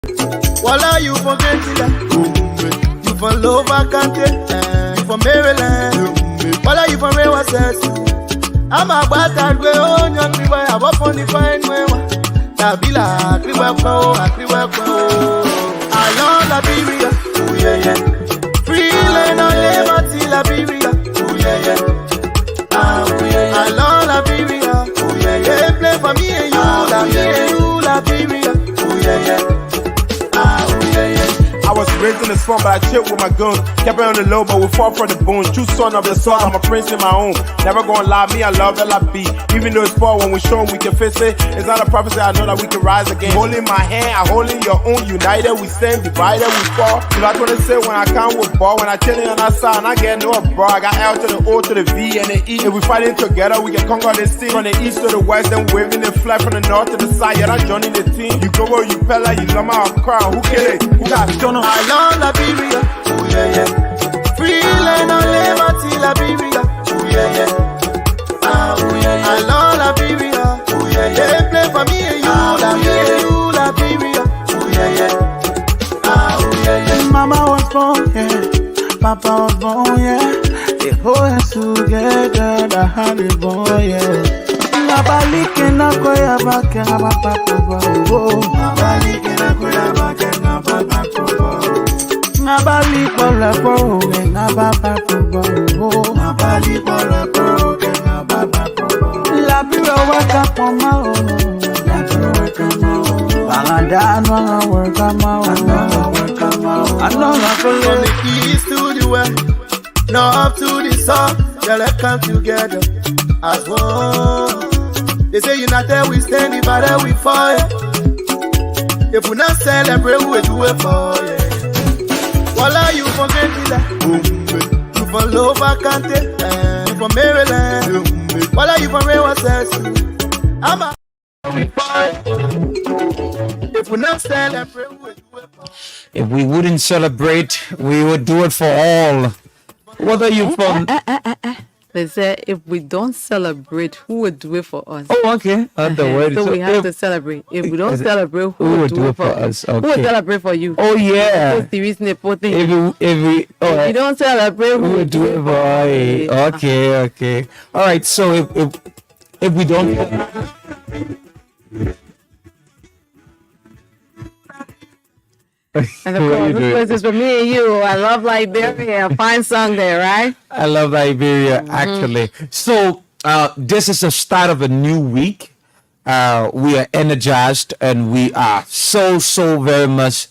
Voila, you for Gentile, you for Lova Kante, you for Maryland. Voila, you for Rewa Sessu. I'm a bastard, we own your people. I'm up on the fine way. Tabila, Kriwako. I love Liberia, oh yeah. Free land on liberty, Liberia, oh yeah. I love Liberia, oh yeah. They play for me and you, Liberia, oh yeah. I was raised in the swamp, but I chilled with my goons. Kept it on the low, but we fought for the boons. True son of the sun, I'm a prince in my own. Never gonna lie, me, I love LIB. Even though it's far, when we show 'em we can face it. It's not a prophecy, I know that we can rise again. Holding my hand, I hold in your own. United we stand, divided we fall. So that's what they say when I come with ball. When I chillin' on that side, and I get no bro. I got L to the O to the V and the E. If we fighting together, we can conquer this team. From the east to the west, then waving the flag from the north to the side. Yeah, I'm joining the team. You go where you pella, you love my crown. Who kill it? Who got it? I love Liberia, oh yeah. Free land on liberty, Liberia, oh yeah. I love Liberia, oh yeah. They play for me and you, Liberia, oh yeah. Mama was born, yeah. Papa was born, yeah. They hold us together, the honey boy, yeah. Nabalike na koya bake na papa kobo. Nabalike na koya bake na papa kobo. Nabalike la kowe na papa kobo. Nabalike la kowe na papa kobo. La biro waka poma o. La biro waka ma o. Balanda anwa waka ma o. From the east to the west, north to the south, yeah, let's come together as one. They say united we stand, divided we fall. If we not celebrate, we do it for yeah. Voila, you for Gentile, you for Lova Kante, you for Maryland. Voila, you for Rewa Sessu. I'm a if we not celebrate, we do it for. If we wouldn't celebrate, we would do it for all. What are you from? They said if we don't celebrate, who would do it for us? Oh, okay. So we have to celebrate. If we don't celebrate, who would do it for us? Okay. Who would celebrate for you? Oh, yeah. What's the reason they put it? If you don't celebrate, who would do it for us? Okay. All right. So if we don't. And of course, this place is for me and you. I love Liberia. A fine song there, right? I love Liberia, actually. So this is the start of a new week. We are energized and we are so very much,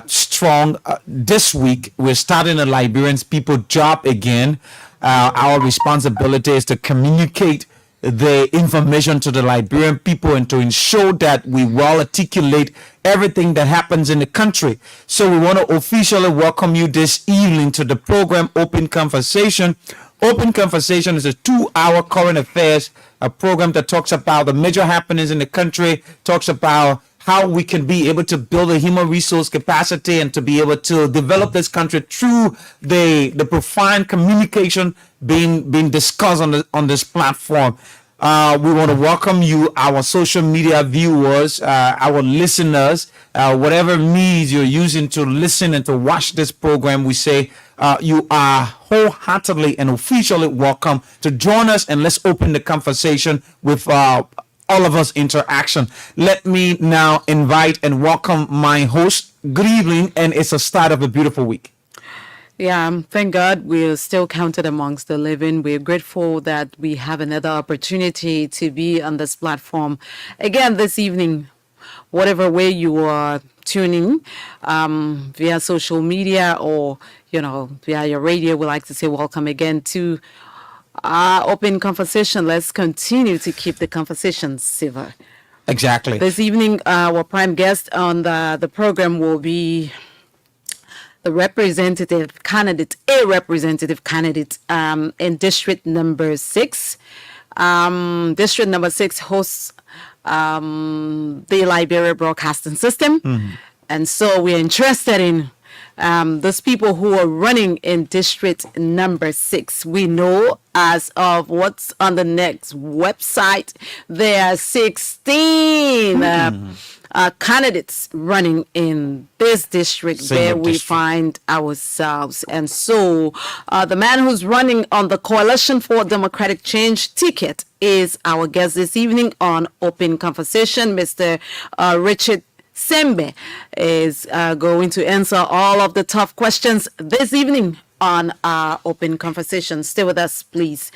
strong. This week, we're starting a Liberian people job again. Our responsibility is to communicate the information to the Liberian people and to ensure that we well articulate everything that happens in the country. So we want to officially welcome you this evening to the program Open Conversation. Open Conversation is a 2-hour current affairs, a program that talks about the major happenings in the country, talks about how we can be able to build a human resource capacity and to be able to develop this country through the profound communication being discussed on this platform. We want to welcome you, our social media viewers, our listeners, whatever means you're using to listen and to watch this program. We say you are wholeheartedly and officially welcome to join us, and let's open the conversation with all of us interaction. Let me now invite and welcome my host. Good evening, and it's a start of a beautiful week. Yeah, thank God we're still counted amongst the living. We're grateful that we have another opportunity to be on this platform again this evening. Whatever way you are tuning via social media or via your radio, we like to say welcome again to Open Conversation. Let's continue to keep the conversation civil. Exactly. This evening, our prime guest on the program will be the representative candidate in District Number 6. District Number 6 hosts the Liberia Broadcasting System. Mm-hmm. And so we're interested in those people who are running in District Number 6. We know as of what's on the next website, there are 16 candidates running in this district Single where we district. find ourselves. And so the man who's running on the Coalition for Democratic Change ticket is our guest this evening on Open Conversation. Mr. Richard Singbeh is going to answer all of the tough questions this evening on our Open Conversation. Stay with us, please.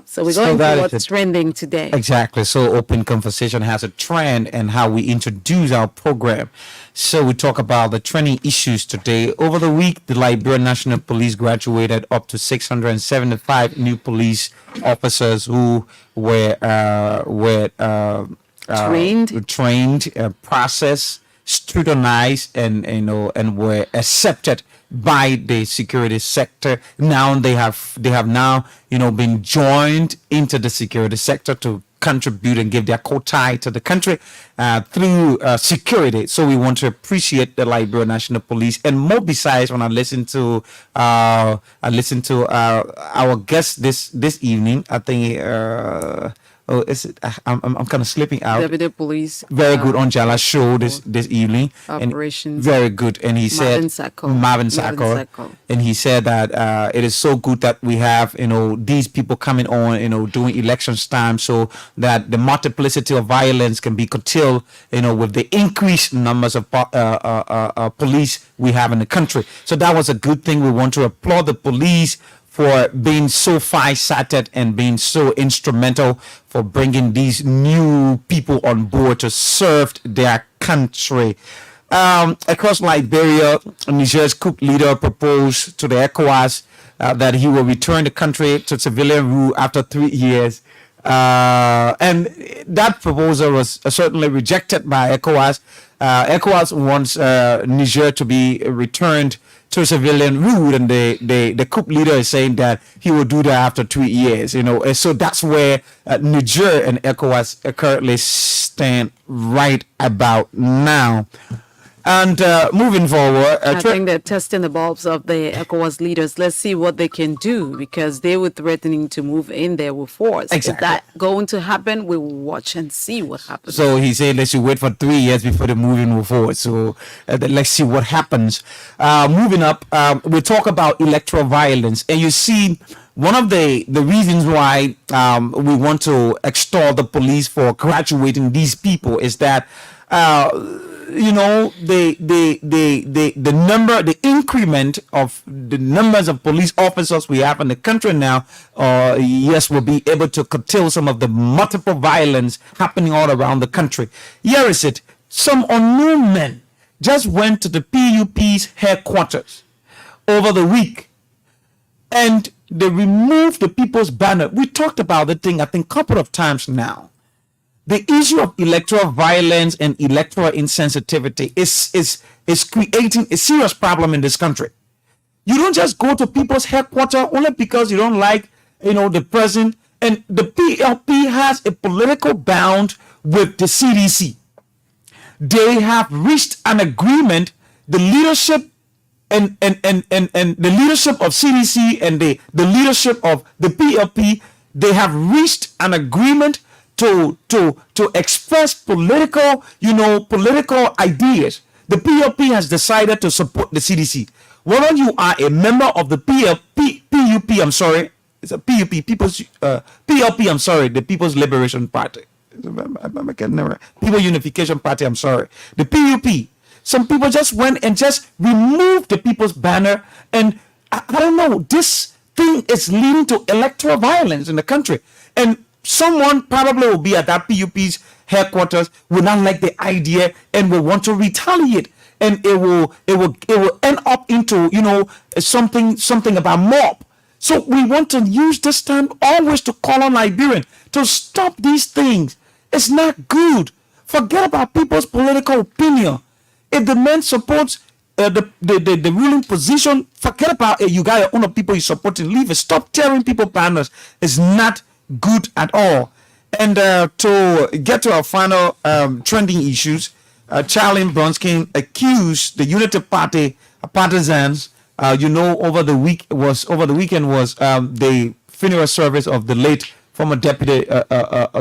So we're So going that to is what's it. trending today. Exactly. So Open Conversation has a trend and how we introduce our program. So we talk about the trending issues today. Over the week, the Liberian National Police graduated up to 675 new police officers who were trained, processed, scrutinized, and were accepted by the security sector. Now they have now been joined into the security sector to contribute and give their quota to the country through security. So we want to appreciate the Liberian National Police. And more besides, when I listen to our guest this evening, I think I'm kind of slipping out. Deputy Police. Very good on Jala show this evening. Operations. And very good. And he said Marvin Sacco. And he said that it is so good that we have these people coming on during elections time, so that the multiplicity of violence can be curtailed with the increased numbers of police we have in the country. So that was a good thing. We want to applaud the police for being so far-sighted and being so instrumental for bringing these new people on board to serve their country. Across Liberia, Niger's coup leader proposed to the ECOWAS that he will return the country to civilian rule after 3 years. And that proposal was certainly rejected by ECOWAS. ECOWAS wants Niger to be returned to civilian rule, and the coup leader is saying that he will do that after 3 years. And so that's where Niger and ECOWAS currently stand right about now. And moving forward, I think they're testing the bulbs of the ECOWAS leaders. Let's see what they can do, because they were threatening to move in there with force. Exactly. Is that going to happen? We will watch and see what happens. So he said, let's wait for 3 years before the moving move forward. So let's see what happens. Moving up, we talk about electoral violence. And you see, one of the reasons why we want to extol the police for graduating these people is that the increment of the numbers of police officers we have in the country now, yes, will be able to curtail some of the multiple violence happening all around the country. Here is it. Some unknown men just went to the PUP's headquarters over the week, and they removed the people's banner. We talked about the thing, I think, a couple of times now. The issue of electoral violence and electoral insensitivity is creating a serious problem in this country. You don't just go to people's headquarters only because you don't like, the president. And the PLP has a political bound with the CDC. They have reached an agreement. The leadership and the leadership of CDC and the leadership of the PLP, they have reached an agreement to express political ideas. The PLP has decided to support the CDC. Whether you are a member of the PUP, I'm sorry, it's a PUP, PLP, I'm sorry, the People's Liberation Party, People Unification Party, I'm sorry, the PUP. Some people just went and just removed the people's banner, and I don't know, this thing is leading to electoral violence in the country. And someone probably will be at that PUP's headquarters, will not like the idea and will want to retaliate, and it will end up into something about mob. So we want to use this time always to call on Liberian to stop these things. It's not good. Forget about people's political opinion. If the man supports the ruling position, forget about it. You got your own people you support and leave it. Stop tearing people banners. It's not good at all. And to get to our final trending issues, Charlene Bronskin accused the Unity Party partisans. Over the weekend was the funeral service of the late former deputy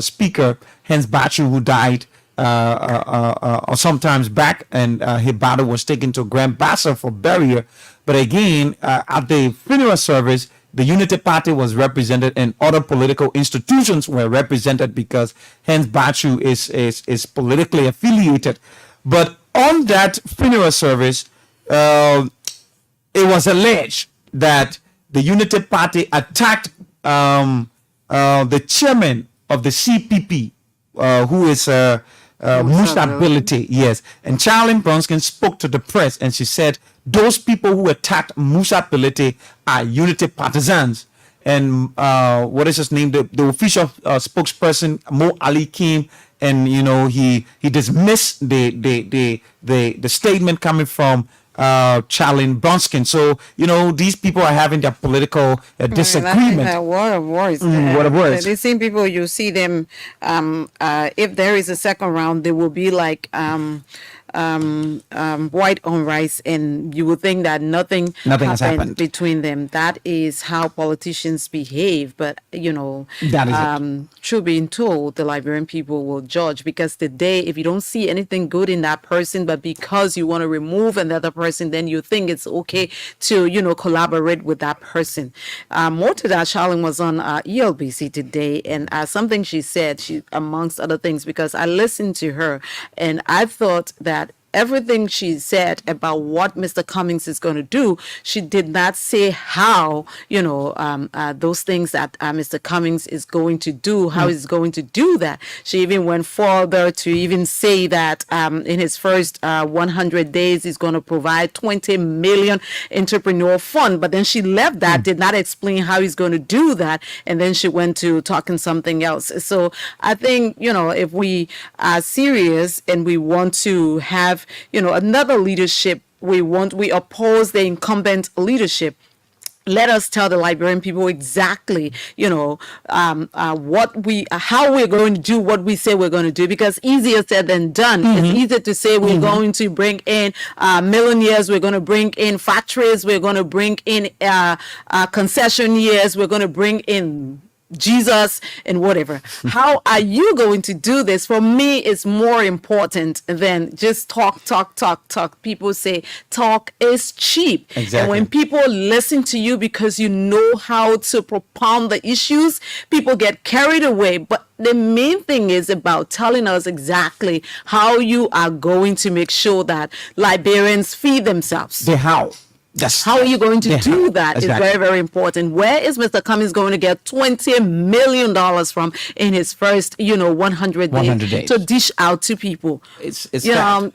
speaker Hans Bachu, who died or sometimes back, and his body was taken to Grand Bassa for burial. But again, at the funeral service, the Unity Party was represented, and other political institutions were represented because hence Bachu is politically affiliated. But on that funeral service, it was alleged that the Unity Party attacked the chairman of the CPP, who is Musa Ability, yes. And Charlene Bronskin spoke to the press, and she said those people who attacked Musa Ability are Unity partisans. And what is his name? The official spokesperson Mo Ali came, and he dismissed the statement coming from Charlene Bronskin. So these people are having their political disagreement. What of words? What of words? The same people, you see them. If there is a second round, they will be like white on rice, and you would think that nothing has happened between them. That is how politicians behave. But that is true being told, the Liberian people will judge, because today, if you don't see anything good in that person, but because you want to remove another person, then you think it's okay to collaborate with that person. More to that, Charlene was on ELBC today, and something she said, amongst other things, because I listened to her, and I thought that everything she said about what Mr. Cummings is going to do, she did not say how, those things that Mr. Cummings is going to do, how he's going to do that. She even went further to even say that in his first 100 days, he's going to provide 20 million entrepreneur fund. But then she left that, did not explain how he's going to do that. And then she went to talking something else. So I think, if we are serious and we want to have another leadership, we oppose the incumbent leadership. Let us tell the Liberian people exactly, how we're going to do what we say we're going to do, because easier said than done. It's easier to say we're going to bring in millionaires, we're going to bring in factories, we're going to bring in concessionaires, we're going to bring in Jesus and whatever. How are you going to do this? For me, it's more important than just talk. People say talk is cheap. Exactly. And when people listen to you because you know how to propound the issues, people get carried away. But the main thing is about telling us exactly how you are going to make sure that Liberians feed themselves. How are you going to do that? Exactly. Is very, very important. Where is Mr. Cummings going to get $20 million from in his first, 100 days to dish out to people? It's too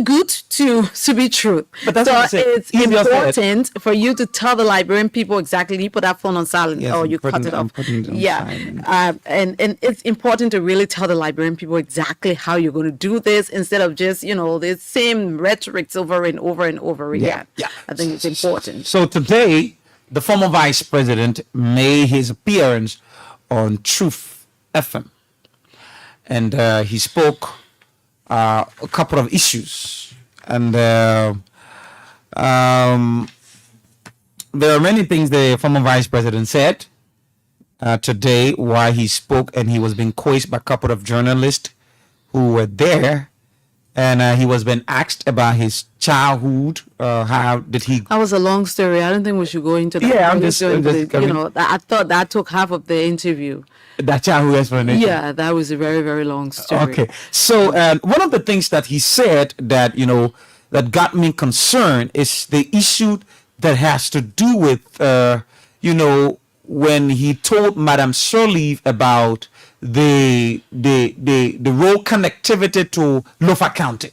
good to be true. But that's what it's important for you to tell the Liberian people exactly. You put that phone on silent, or you cut it off. And it's important to really tell the Liberian people exactly how you're going to do this, instead of just the same rhetorics over and over and over again. Yeah. I think it's important. So today, the former vice president made his appearance on Truth FM, and he spoke a couple of issues, and there are many things the former vice president said today while he spoke, and he was being quizzed by a couple of journalists who were there, and he was being asked about his childhood. How did he? That was a long story. I don't think we should go into that. Yeah, I thought that took half of the interview. That childhood explanation. Yeah, that was a very, very long story. Okay, so one of the things that he said that that got me concerned is the issue that has to do with when he told Madam Sirleaf about the road connectivity to Lofa County.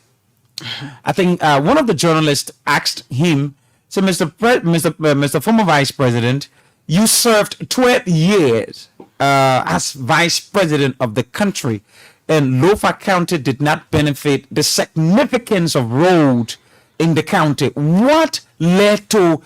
I think one of the journalists asked him, so Mr. Former Vice President, you served 12 years as vice president of the country, and Lofa County did not benefit the significance of road in the county. What led to,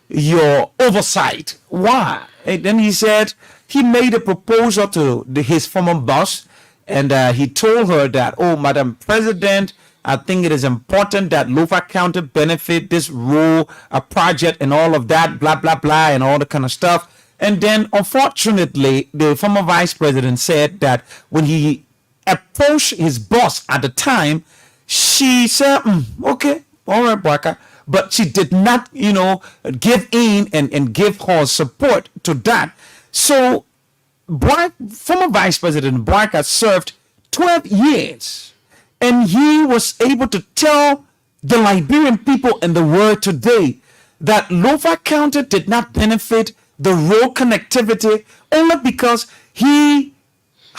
your oversight? Why? And then he said he made a proposal to his former boss, and he told her that, Madam President, I think it is important that Lofa County benefit this road project and all of that, blah, blah, blah, and all the kind of stuff. And then, unfortunately, the former vice president said that when he approached his boss at the time, she said, okay, all right, Boyka. But she did not, give in and give her support to that. So former Vice President Boyka served 12 years, and he was able to tell the Liberian people and the world today that Lofa County did not benefit the road connectivity only because he,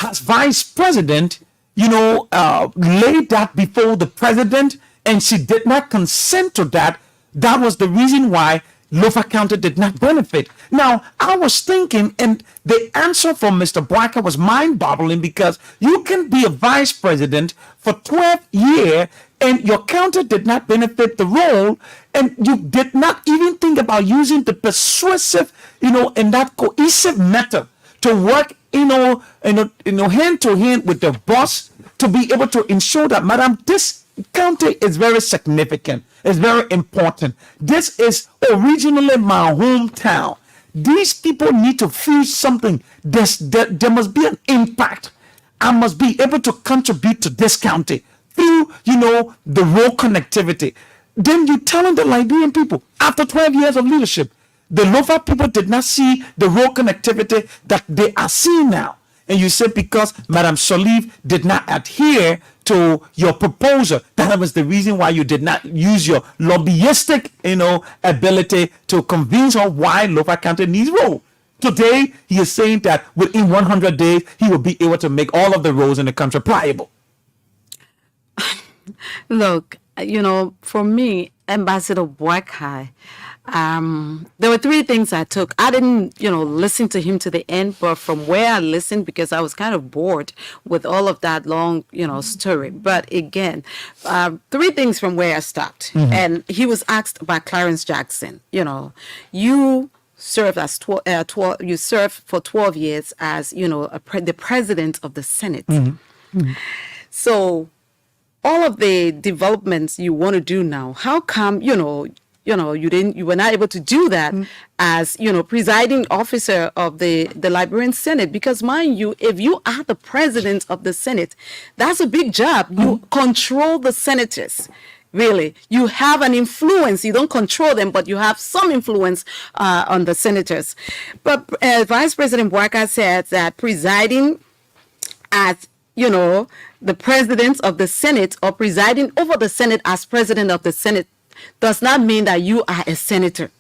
as vice president, laid that before the president, and she did not consent to that. That was the reason why Lofa County did not benefit. Now, I was thinking, and the answer from Mr. Boyka was mind-boggling, because you can be a vice president for 12 years and your county did not benefit the role, and you did not even think about using the persuasive, and that cohesive method to work, hand to hand with the boss to be able to ensure that, madam, this county is very significant. It's very important. This is originally my hometown. These people need to feel something. There must be an impact. I must be able to contribute to this county through, the road connectivity. Then you're telling the Liberian people, after 12 years of leadership, the Lofa people did not see the road connectivity that they are seeing now. And you said because Madam Soliv did not adhere to your proposal, that was the reason why you did not use your lobbyistic, ability to convince her why Lofa County needs road. Today, he is saying that within 100 days, he will be able to make all of the roads in the country pliable. Look, for me, Ambassador Boyka, there were three things I took. I didn't, listen to him to the end, but from where I listened, because I was kind of bored with all of that long, story. But again, three things from where I stopped. Mm-hmm. And he was asked by Clarence Jackson, you served as you served for 12 years as, the president of the Senate. Mm-hmm. Mm-hmm. So all of the developments you want to do now, how come, you were not able to do that as, presiding officer of the Liberian Senate? Because mind you, if you are the president of the Senate, that's a big job. You control the senators. Really, you have an influence. You don't control them, but you have some influence on the senators. But Vice President Boyka said that presiding as the president of the Senate, or presiding over the Senate as president of the Senate, does not mean that you are a senator.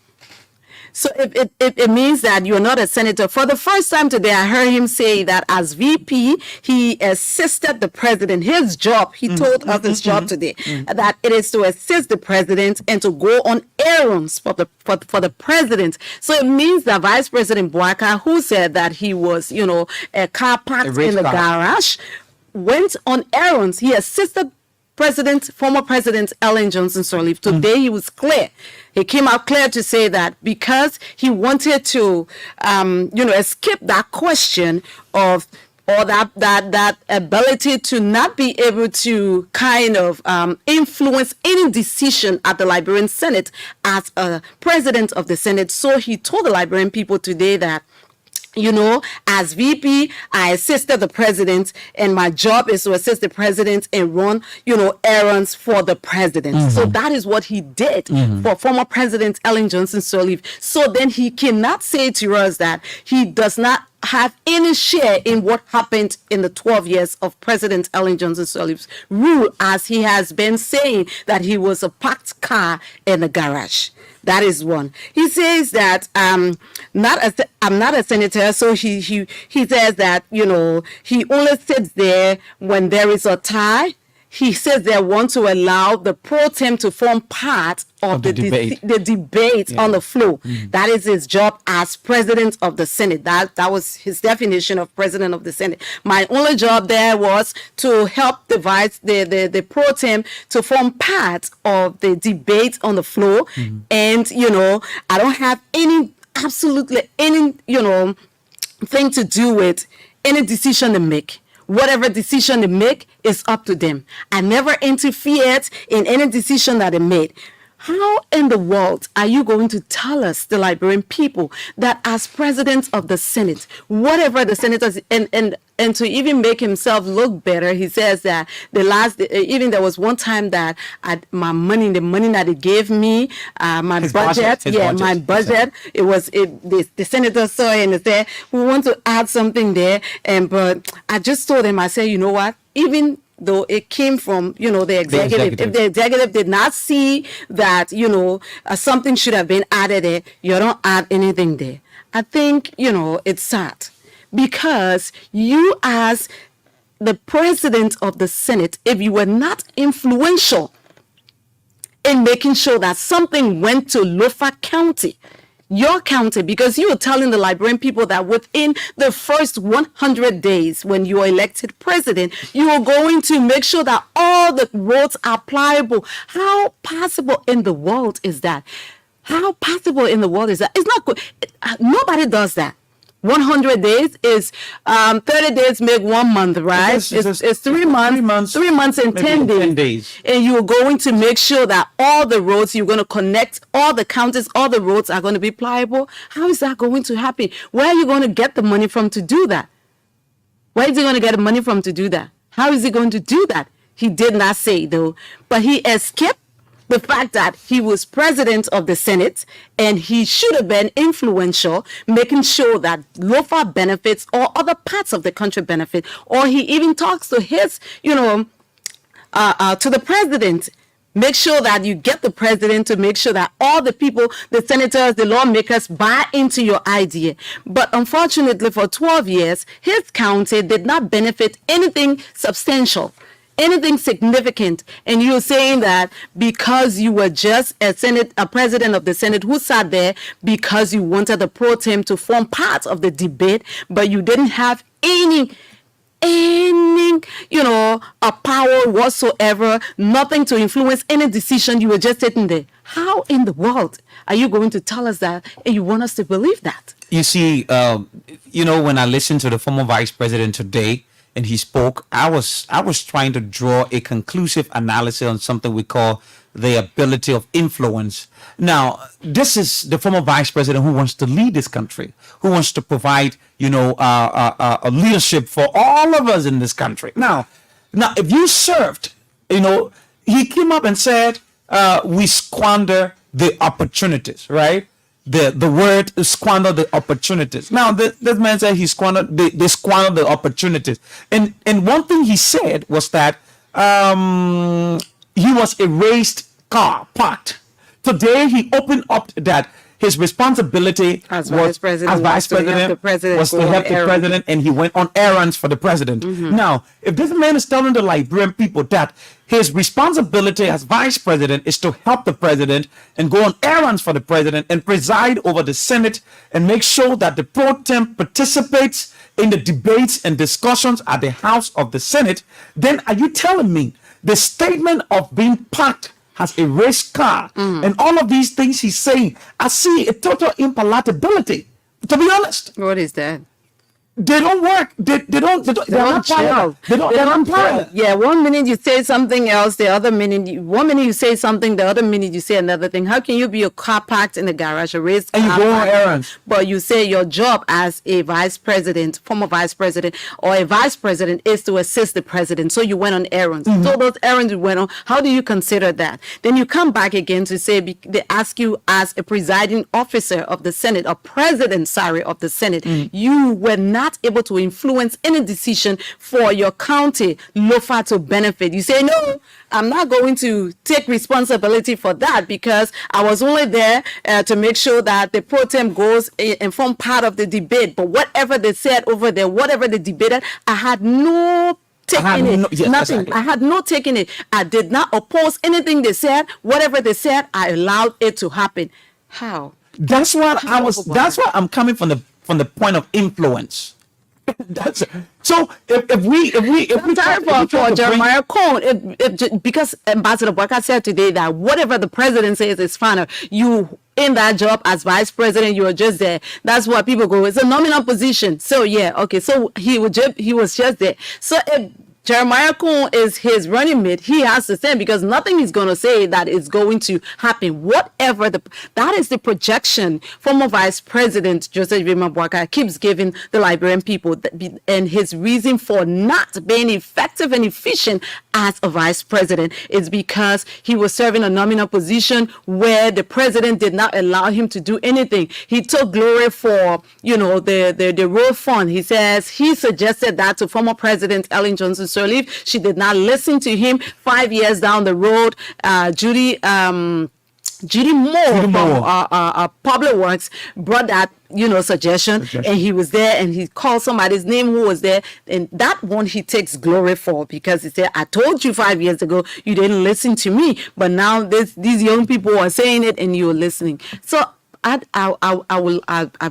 So it means that you're not a senator. For the first time today, I heard him say that as VP, he assisted the president. His job, he told us his job today, that it is to assist the president and to go on errands for the president. So it means that Vice President Boyka, who said that he was, a car parked in the garage, went on errands. He assisted former President Ellen Johnson Sirleaf. Today he was clear. He came out clear to say that because he wanted to, escape that question of, or that ability to not be able to kind of influence any decision at the Liberian Senate as a president of the Senate. So he told the Liberian people today that, as VP, I assisted the president, and my job is to assist the president and run, errands for the president. Mm-hmm. So that is what he did for former President Ellen Johnson Sirleaf. So then he cannot say to us that he does not have any share in what happened in the 12 years of President Ellen Johnson Sirleaf's rule, as he has been saying that he was a parked car in the garage. That is one. He says that I'm not a senator, so he says that he only sits there when there is a tie. He says they want to allow the pro tem to form part of the debate on the floor. That is his job as president of the Senate. That was his definition of president of the Senate. My only job there was to help the pro tem to form part of the debate on the floor. And I don't have absolutely any thing to do with any decision to make. Whatever decision they make is up to them. I never interfered in any decision that they made. How in the world are you going to tell us, the Liberian people, that as president of the Senate, whatever the senators, and to even make himself look better, he says that even there was one time that the money that they gave me, my budget, my budget, the senator saw it and said, we want to add something there, but I just told him, I said, you know what, even though it came from, the executive. If the executive did not see that, something should have been added there, you don't add anything there. I think, it's sad because you, as the president of the Senate, if you were not influential in making sure that something went to Lofa County, your county, because you were telling the Liberian people that within the first 100 days when you are elected president, you are going to make sure that all the roads are pliable. How possible in the world is that? How possible in the world is that? It's not good. Nobody does that. 100 days is 30 days make 1 month, right? It's 3 months. 3 months and 10 days. And you're going to make sure that all the roads, you're going to connect all the counties, all the roads are going to be pliable. How is that going to happen? Where are you going to get the money from to do that? Where is he going to get the money from to do that? How is he going to do that? He did not say, though, but he escaped the fact that he was president of the Senate and he should have been influential, making sure that Lofa benefits or other parts of the country benefit, or he even talks to his, to the president. Make sure that you get the president to make sure that all the people, the senators, the lawmakers buy into your idea. But unfortunately, for 12 years, his county did not benefit anything substantial, anything significant. And you're saying that because you were just a president of the Senate who sat there because you wanted the pro tem to form part of the debate, but you didn't have any a power whatsoever, nothing to influence any decision. You were just sitting there. How in the world are you going to tell us that and you want us to believe that? You see, when I listened to the former vice president today, and he spoke, I was trying to draw a conclusive analysis on something we call the ability of influence. Now, this is the former vice president who wants to lead this country, who wants to provide, a leadership for all of us in this country. Now, if you served, he came up and said, we squander the opportunities, right? The word squander the opportunities. Now, this man said they squandered the opportunities. And one thing he said was that he was a raised car parked. Today, he opened up that his responsibility as vice president was to help the president, and he went on errands for the president. Mm-hmm. Now, if this man is telling the Liberian people that his responsibility as vice president is to help the president and go on errands for the president and preside over the Senate and make sure that the pro tem participates in the debates and discussions at the House of the Senate, then are you telling me the statement of being parked has a race car and all of these things he's saying, I see a total impalatability, to be honest. What is that? They don't work. They're not planned. They're not planned. Yeah, 1 minute you say something else, the other minute, 1 minute you say something, the other minute you say another thing. How can you be a car parked in the garage, a race car, and you go on errands? But you say your job as a vice president, former vice president, or a vice president is to assist the president. So you went on errands. Mm-hmm. So those errands you went on, how do you consider that? Then you come back again to say, they ask you as a presiding officer of the Senate, or president, of the Senate, you were not able to influence any decision for your county, Lofa, to benefit. You say, no, I'm not going to take responsibility for that because I was only there to make sure that the pro tem goes and form part of the debate. But whatever they said over there, whatever they debated, I had no taking it. Nothing. Exactly. I had no taking it. I did not oppose anything they said. Whatever they said, I allowed it to happen. How? That's what that's why I'm coming from the point of influence. So if we for Jeremiah Cone, because Ambassador Baka said today that whatever the president says is fine. You in that job as vice president, you are just there. That's what people go. It's a nominal position. So yeah, okay. So he was just there. So Jeremiah Kuhn is his running mate. He has to stand because nothing is going to say that is going to happen. Whatever that is the projection former Vice President Joseph Boakai keeps giving the Liberian people, and his reason for not being effective and efficient as a vice president is because he was serving a nominal position where the president did not allow him to do anything. He took glory for, the road fund. He says he suggested that to former President Ellen Johnson Sirleaf. She did not listen to him. 5 years down the road, Judy Moore from Public Works brought that suggestion, and he was there, and he called somebody's name who was there, and that one he takes glory for because he said, I told you 5 years ago you didn't listen to me, but now these young people are saying it and you're listening. So I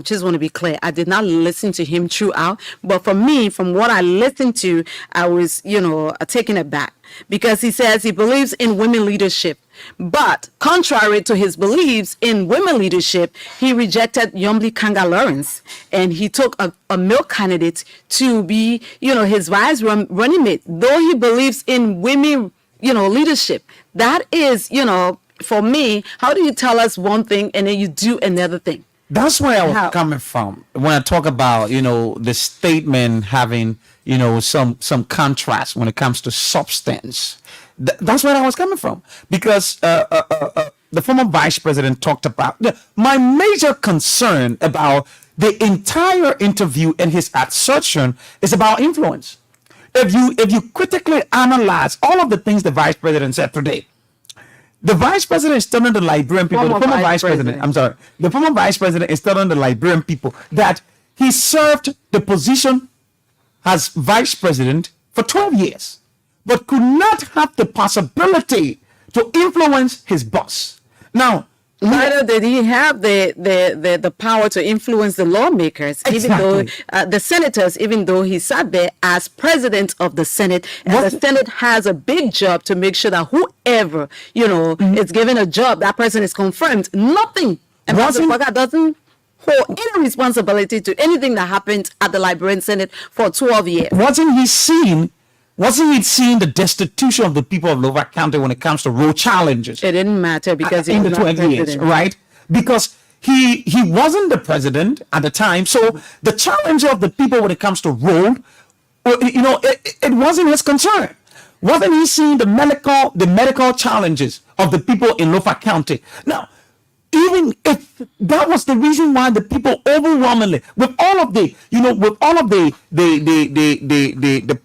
just want to be clear. I did not listen to him throughout, but for me, from what I listened to, I was, taken aback because he says he believes in women leadership. But contrary to his beliefs in women leadership, he rejected Yomli Kanga Lawrence, and he took a male candidate to be, his vice running mate. Though he believes in women, leadership, that is, for me, how do you tell us one thing and then you do another thing? That's where I was coming from when I talk about, the statement having, some contrast when it comes to substance. That's where I was coming from, because the former vice president talked about my major concern about the entire interview and his assertion is about influence. If you critically analyze all of the things the vice president said today, the vice president is telling the Liberian people, the former vice president is telling the Liberian people that he served the position as vice president for 12 years, but could not have the possibility to influence his boss. Now, neither did he have the power to influence the lawmakers, even though the senators, even though he sat there as president of the Senate, and the Senate has a big job to make sure that whoever is given a job, that person is confirmed. Nothing. And Mr. doesn't hold any responsibility to anything that happened at the Liberian Senate for 12 years. Wasn't he seeing the destitution of the people of Lower County when it comes to road challenges? It didn't matter because in the 20 years, right? Because he wasn't the president at the time, so the challenge of the people when it comes to road, it wasn't his concern. Wasn't he seeing the medical challenges of the people in Lower County? Now, even if that was the reason why the people overwhelmingly, with all of the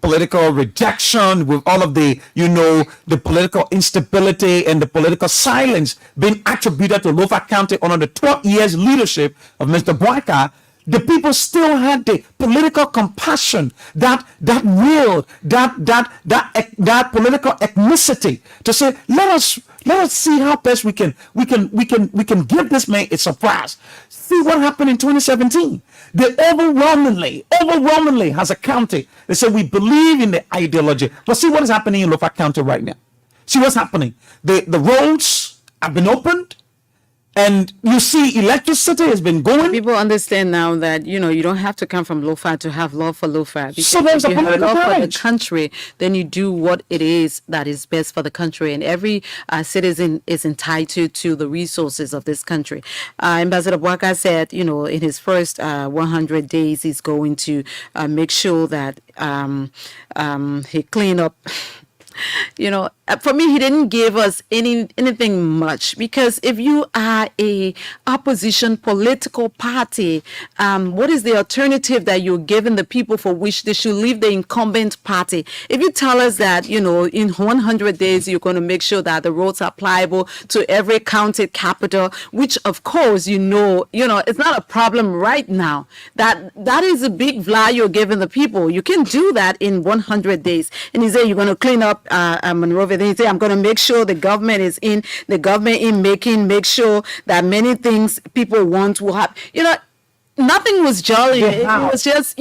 political rejection, with all of the political instability and the political silence being attributed to Lofa County under the 12 years leadership of Mr. Boakai, the people still had the political compassion, that will, that political ethnicity to say, let us see how best we can give this man a surprise. See what happened in 2017. They overwhelmingly as a county, they said we believe in the ideology. But see what is happening in Lofa County right now. See what's happening. The roads have been opened. And you see, electricity has been going. People understand now that you don't have to come from Lofa to have love for Lofa. Because so there's if a you have love courage for the country, then you do what it is that is best for the country, and every citizen is entitled to the resources of this country. Ambassador Boakai said, in his first 100 days, he's going to make sure that he clean up. For me, he didn't give us anything much, because if you are a opposition political party, what is the alternative that you're giving the people for which they should leave the incumbent party? If you tell us that, in 100 days, you're going to make sure that the roads are pliable to every county capital, which of course, it's not a problem right now. That is a big lie you're giving the people. You can do that in 100 days. And he said, you're going to clean up Monrovia. Then he said, I'm going to make sure the government is in, make sure that many things people want will happen. Nothing was jolly. It was just,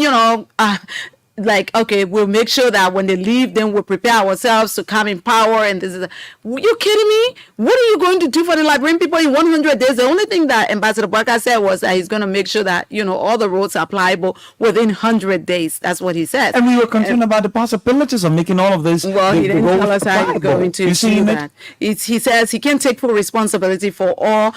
like, okay, we'll make sure that when they leave, then we'll prepare ourselves to come in power. And this is, you kidding me? What are you going to do for the Liberian people in 100 days? The only thing that Ambassador Barker said was that he's going to make sure that, all the roads are pliable within 100 days. That's what he said. And we were concerned about the possibilities of making all of this. Well, he didn't tell us how he's going to do that. He says he can't take full responsibility for all.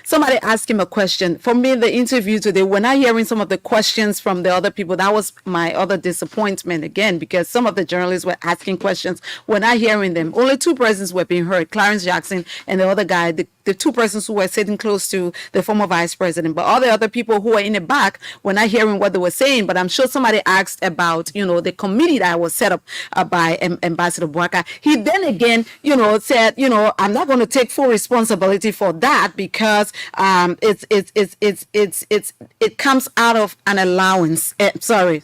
Somebody asked him a question. For me, the interview today, when I hearing some of the questions from the other people, that was my other disappointment again, because some of the journalists were asking questions. When I hearing them, only two persons were being heard, Clarence Jackson and the other guy, the two persons who were sitting close to the former vice president. But all the other people who were in the back were not hearing what they were saying. But I'm sure somebody asked about, the committee that was set up by Ambassador Bouaka. He then again, said, I'm not going to take full responsibility for that because it comes out of an allowance. Sorry,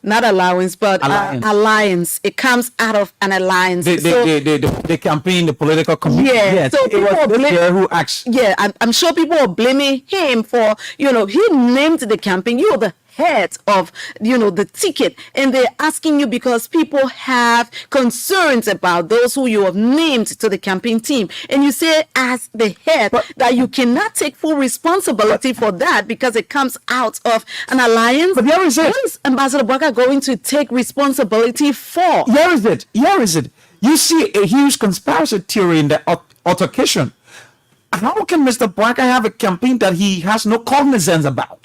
not allowance, but alliance. It comes out of an alliance. The campaign, the political committee. Yeah. Yes, So it was this year who asked. Yeah, I'm sure people are blaming him for, he named the campaign. You're the head of, the ticket, and they're asking you because people have concerns about those who you have named to the campaign team, and you say as the head that you cannot take full responsibility for that because it comes out of an alliance. But here is it. What is Ambassador Bouaka going to take responsibility for? Here is it. You see a huge conspiracy theory in the altercation. How can Mr. Bouaka have a campaign that he has no cognizance about?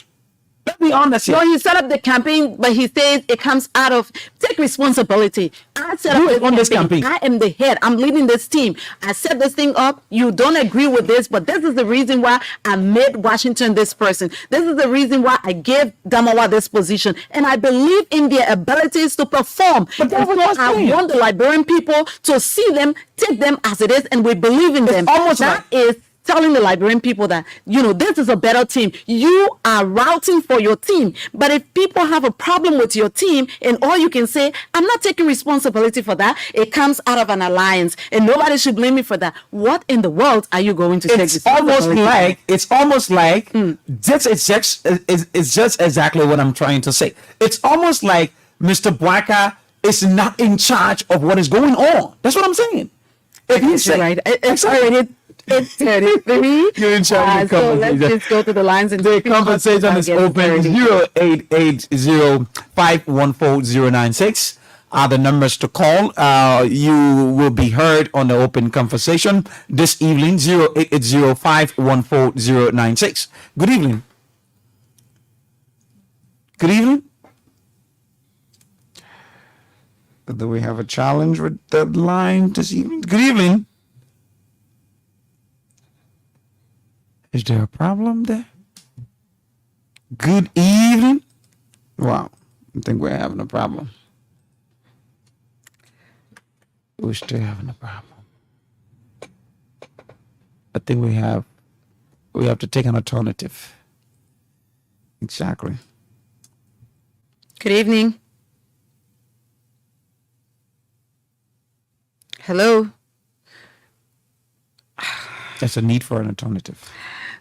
Let's be honest here. No, he set up the campaign, but he says it comes out of take responsibility. I set up this campaign. I am the head. I'm leading this team. I set this thing up. You don't agree with this, but this is the reason why I made Washington this person. This is the reason why I gave Damawa this position. And I believe in their abilities to perform. But that's what I want the Liberian people to see them, take them as it is, and we believe in them. Almost that is telling the Liberian people that, this is a better team. You are routing for your team. But if people have a problem with your team and all you can say, I'm not taking responsibility for that, it comes out of an alliance and nobody should blame me for that. What in the world are you going to take responsibility? It's almost like this is just exactly what I'm trying to say. It's almost like Mr. Bouaka is not in charge of what is going on. That's what I'm saying. If he's saying, right. It's already It's 33. You're in charge of the So let's conversation. just go to the lines and The conversation is open. 0880-514-096 are the numbers to call. You will be heard on the open conversation this evening. 0880-514-096. Good evening. Good evening. Do we have a challenge with the line this evening? Good evening. Is there a problem there? Good evening. Wow, I think we're having a problem. We're still having a problem. I think we have to take an alternative. Exactly. Good evening. Hello. There's a need for an alternative.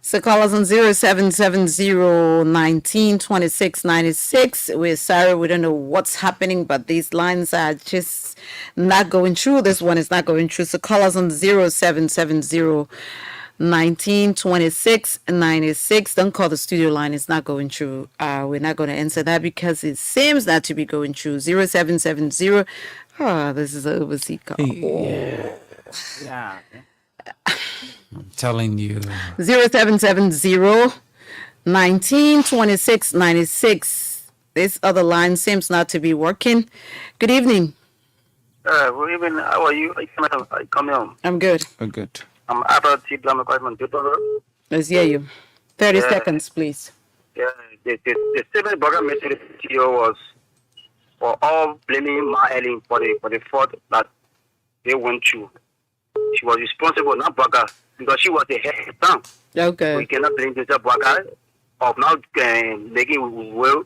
So call us on 0770-192696. We're sorry, we don't know what's happening, but these lines are just not going through. This one is not going through. So call us on 0770-192696. Don't call the studio line. It's not going through. We're not going to answer that because it seems not to be going through. 0770. Oh, this is an overseas call. Yeah. I'm telling you. 0770-192696. This other line seems not to be working. Good evening. Good evening. How are you? I come home. I'm good. Oh, good. I'm Abba Tiblam. Let's hear you. 30 seconds, please. Yeah, the statement Burger made to the CEO was for all blaming Ma Ellen for the fault that they went through. She was responsible, not Burger, because she was the head of the town. Okay. We cannot blame Mr. Burger of now making well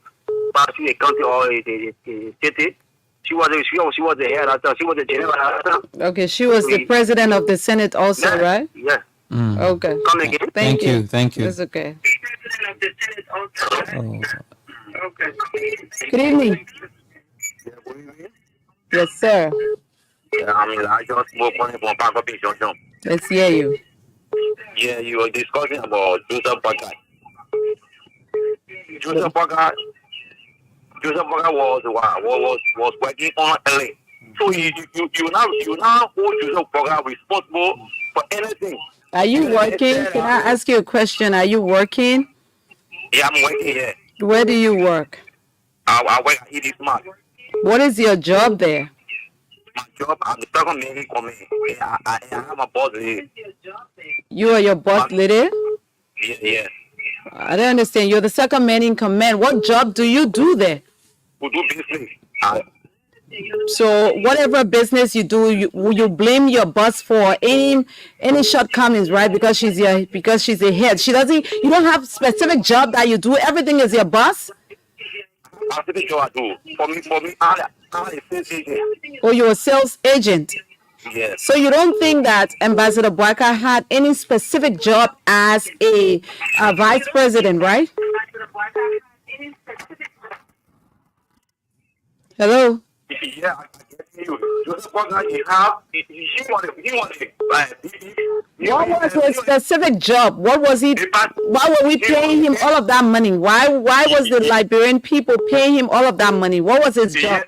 pass through the county or the city. She was the head of the town. She was the general of the town. Okay, she was the president of the Senate also, Yeah, right? Yeah. Okay. Come again. Thank you. Thank you. That's okay. President of the Senate also. Oh. Okay. Good evening. Yes, sir. I just spoke on from Park Junction. Let's hear you. Yeah, you were discussing about Joseph Parker. Joseph Parker was working on LA. So you now hold Joseph Parker responsible for anything. Are you working? Can I ask you a question? Are you working? Yeah, I'm working here. Where do you work? I work at ED Smart. What is your job there? My job, I'm the second man in command. I have a boss here. You are your boss lady? Yeah. I don't understand. You're the second man in command. What job do you do there? We do business. So whatever business you do, you blame your boss for any shortcomings, right? Because she's a head. She doesn't. You don't have specific job that you do. Everything is your boss. Specific job I do. For me, I'm a sales agent. Or you're a sales agent. Yes. So you don't think that Ambassador Boyka had any specific job as a vice president, right? Hello. Yeah, I get you. Joseph Parker, he wanted. What was his specific job? What was he? Why were we paying him all of that money? Why was the Liberian people paying him all of that money? What was his job?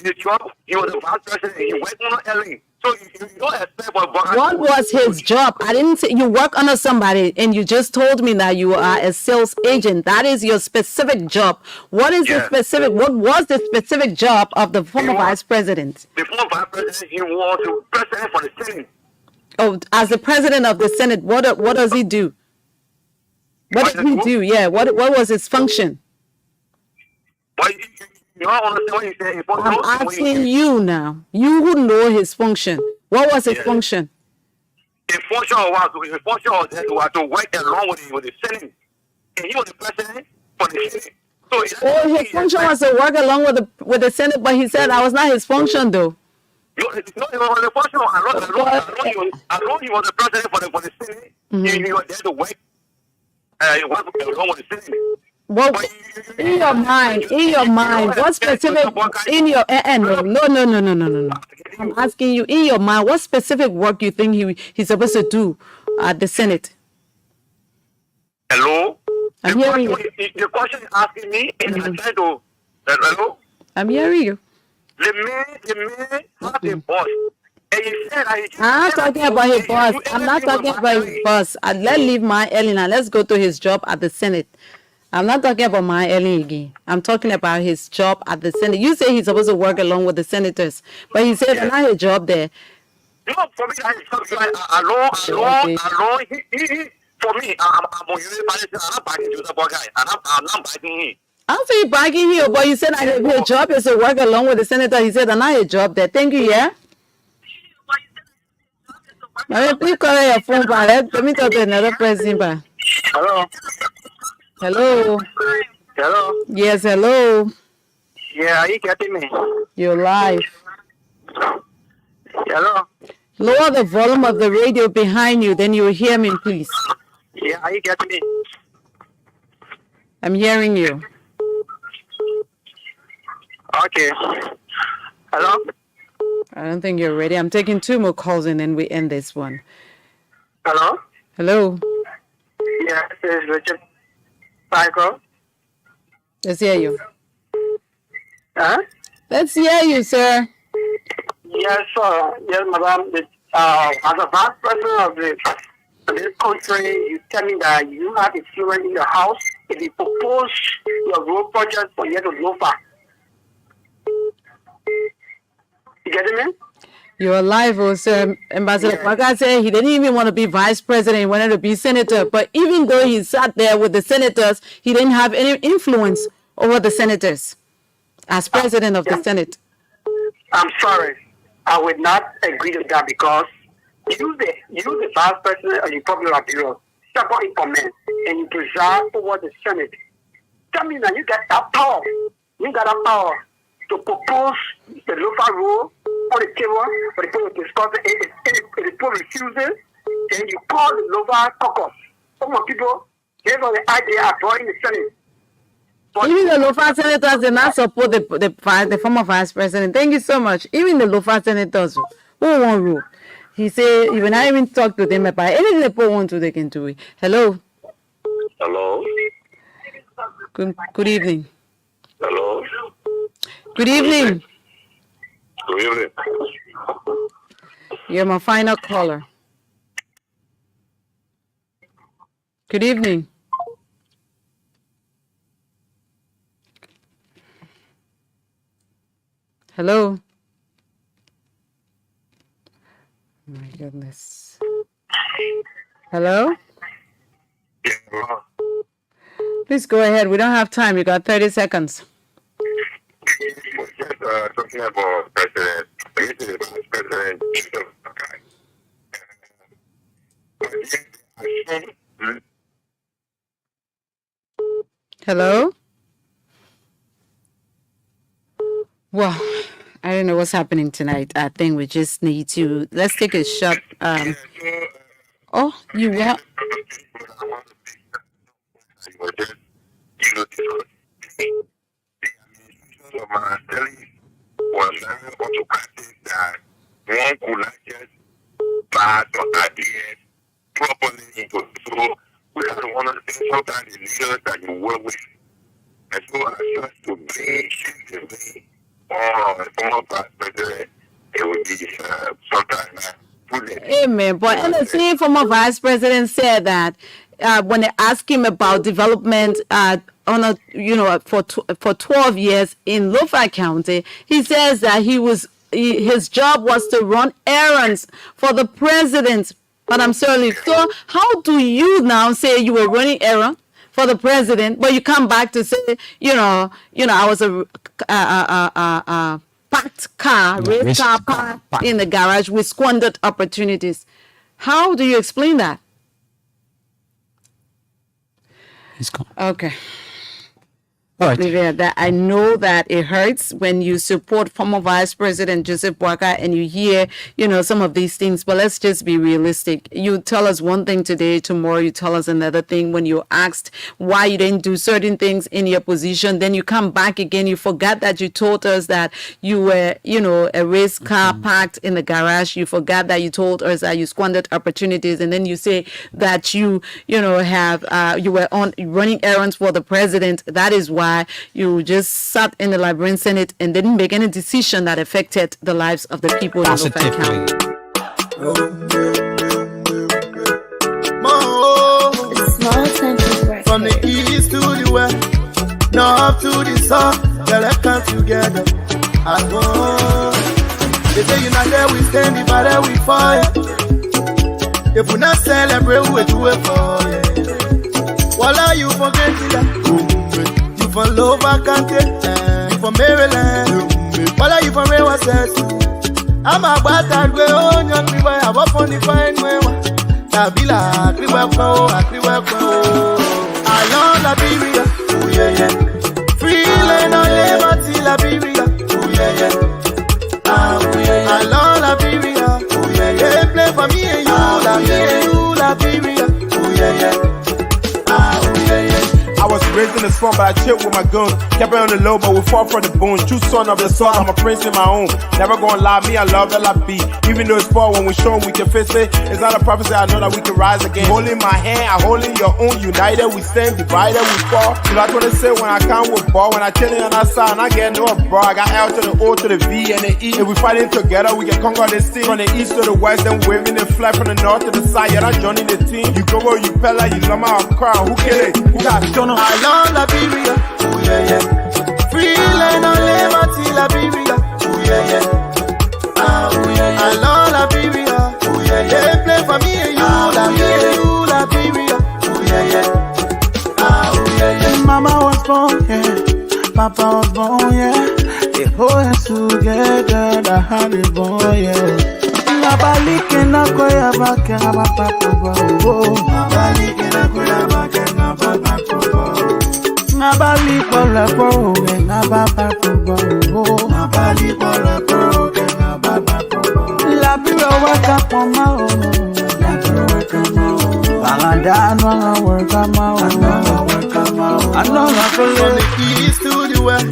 His job, he was a vice president. He worked on LA. So you don't expect what What was his job? I didn't say you work under somebody, and you just told me that you are a sales agent. That is your specific job. What is the specific? What was the specific job of the former vice president? The former vice president, he was the president for the Senate. Oh, as the president of the Senate, what does he do? What did he do? Yeah, what was his function? But you don't understand what he said. I'm asking you now. You who know his function. What was his function? His function was to work along with the Senate. And he was the president for the Senate. So his function was to work along with the Senate, but he said that was not his function, though. No, it was the function. Along he was the president for the Senate. He was there to work along with the Senate. Well, in your mind, what specific in your no. I'm asking you, in your mind, what specific work you think he's supposed to do at the Senate? Hello? I'm hearing you. The question is asking me, and I'm trying to. Hello? I'm hearing you. The man has a boss. And he said I'm not talking about his boss. I'm not talking about his boss. Let's leave my Elena. Let's go to his job at the Senate. I'm not talking about my Ellie again. I'm talking about his job at the Senate. You say he's supposed to work along with the senators, but he said that's not his job there. No, for me, alone. For me, I'm a university. I'm not backing Joseph Parker. I'm not backing him. I'll say you're backing him, but you said his job is to work along with the senator. He said that's not his job there. Thank you, yeah? Please call your phone back. Let me talk to another person back. Hello? Hello? Hello? Yes, hello. Yeah, are you getting me? You're live. Hello? Lower the volume of the radio behind you, then you will hear me, please. Yeah, are you getting me? I'm hearing you. Okay. Hello? I don't think you're ready. I'm taking 2 more calls and then we end this one. Hello? Hello? Yeah, this is Richard. Michael? Let's hear you. Huh? Let's hear you, sir. Yes, sir. Yes, madam. As a vice president of this country, you tell me that you have influence in your house if you propose your road project for you to Nova. You get me? You're alive, sir. Ambassador Parker said he didn't even want to be vice president. He wanted to be senator. But even though he sat there with the senators, he didn't have any influence over the senators as president of the Senate. I'm sorry. I would not agree to that because you the vice president of the Republic of Bureau, second in command, and you preside over the Senate. Tell me that you got that power. You got that power to propose the local rule on the table for the people to discuss it. If the people refuses, then you call the local caucus. Some people, they have the idea of drawing the Senate. Even the local senators did not support the former vice president. Thank you so much. Even the local senators who won't rule. He said you will not even talk to them about anything the people want to, they can do it. Hello. Hello. Good evening. Hello. Good evening. Good evening. You're my final caller. Good evening. Hello. My goodness. Hello? Yeah, hello. Please go ahead. We don't have time. You got 30 seconds. Talking about President. President. Hello? Well, I don't know what's happening tonight. I think we just need to, let's take a shot. Oh, you what? One could not just pass or ideas properly into so we have to understand sometimes the leaders that you work with. And so I just to bring shit the former vice president, it would be sometimes Amen. But and the same former vice president said that when they asked him about development on a for 12 years in Lofa County, he says that his job was to run errands for the president. But I'm sorry. So how do you now say you were running errands for the president, but you come back to say, I was a packed car, race car parked in the garage with squandered opportunities? How do you explain that? He's gone. Okay. All right. Leave it at that. I know that it hurts when you support former Vice President Joseph Boakai and you hear, some of these things, but let's just be realistic. You tell us one thing today, tomorrow you tell us another thing. When you're asked why you didn't do certain things in your position, then you come back again. You forgot that you told us that you were, a race car parked in the garage. You forgot that you told us that you squandered opportunities. And then you say that you were running errands for the president. That is why you just sat in the Liberian Senate and didn't make any decision that affected the lives of the people in Lofa County. From the east to the west, north to the south, yeah, let's come together as one. They say united we stand, divided we fall. If we not celebrate, we do it for you. While you forget that. You from Lofa County, you from Maryland, while you from Rewa says, I'm a bastard, we own young people, I walk on the fine way. Tabila, I love Liberia, oh yeah. Free land on liberty, Liberia, oh yeah. I love Liberia, oh yeah. Play for me and you, Liberia, oh yeah. I was raised in the swamp, but I chilled with my guns. Kept it on the low, but we fought for the bones. True son of the soil, I'm a prince in my own. Never gonna lie, me, I love LIB. Even though it's far, when we show we can face it. It's not a prophecy, I know that we can rise again. Holding my hand, I holding your own. United, we stand, divided, we fall. So that's what they say when I come with ball. When I chillin' on that side, and I get no bro. I got L to the O to the V and the E. If we fighting together, we can conquer this team. From the east to the west, and waving the flag from the north to the side. Yeah, that's joining the team. You go where you pella, you love my crown. Who kill it? Who got John? I love Liberia, oh yeah. Free land on liberty, Liberia, oh yeah. I love Liberia, oh yeah. They play for me and you, Liberia, oh yeah. Oh yeah. Mama was born, yeah. Papa was born, yeah. They hold us together, the honey boy, yeah. Nabalike na koya bake na papa bobo. Nabalike na koya bake na papa bobo. Nabali bola bobo na papa bobo. Nabali bola bobo na papa bobo. Labiro waka poma o. Labiro waka ma o. Banganda no waka ma o. I know I From feel the it. east to the west,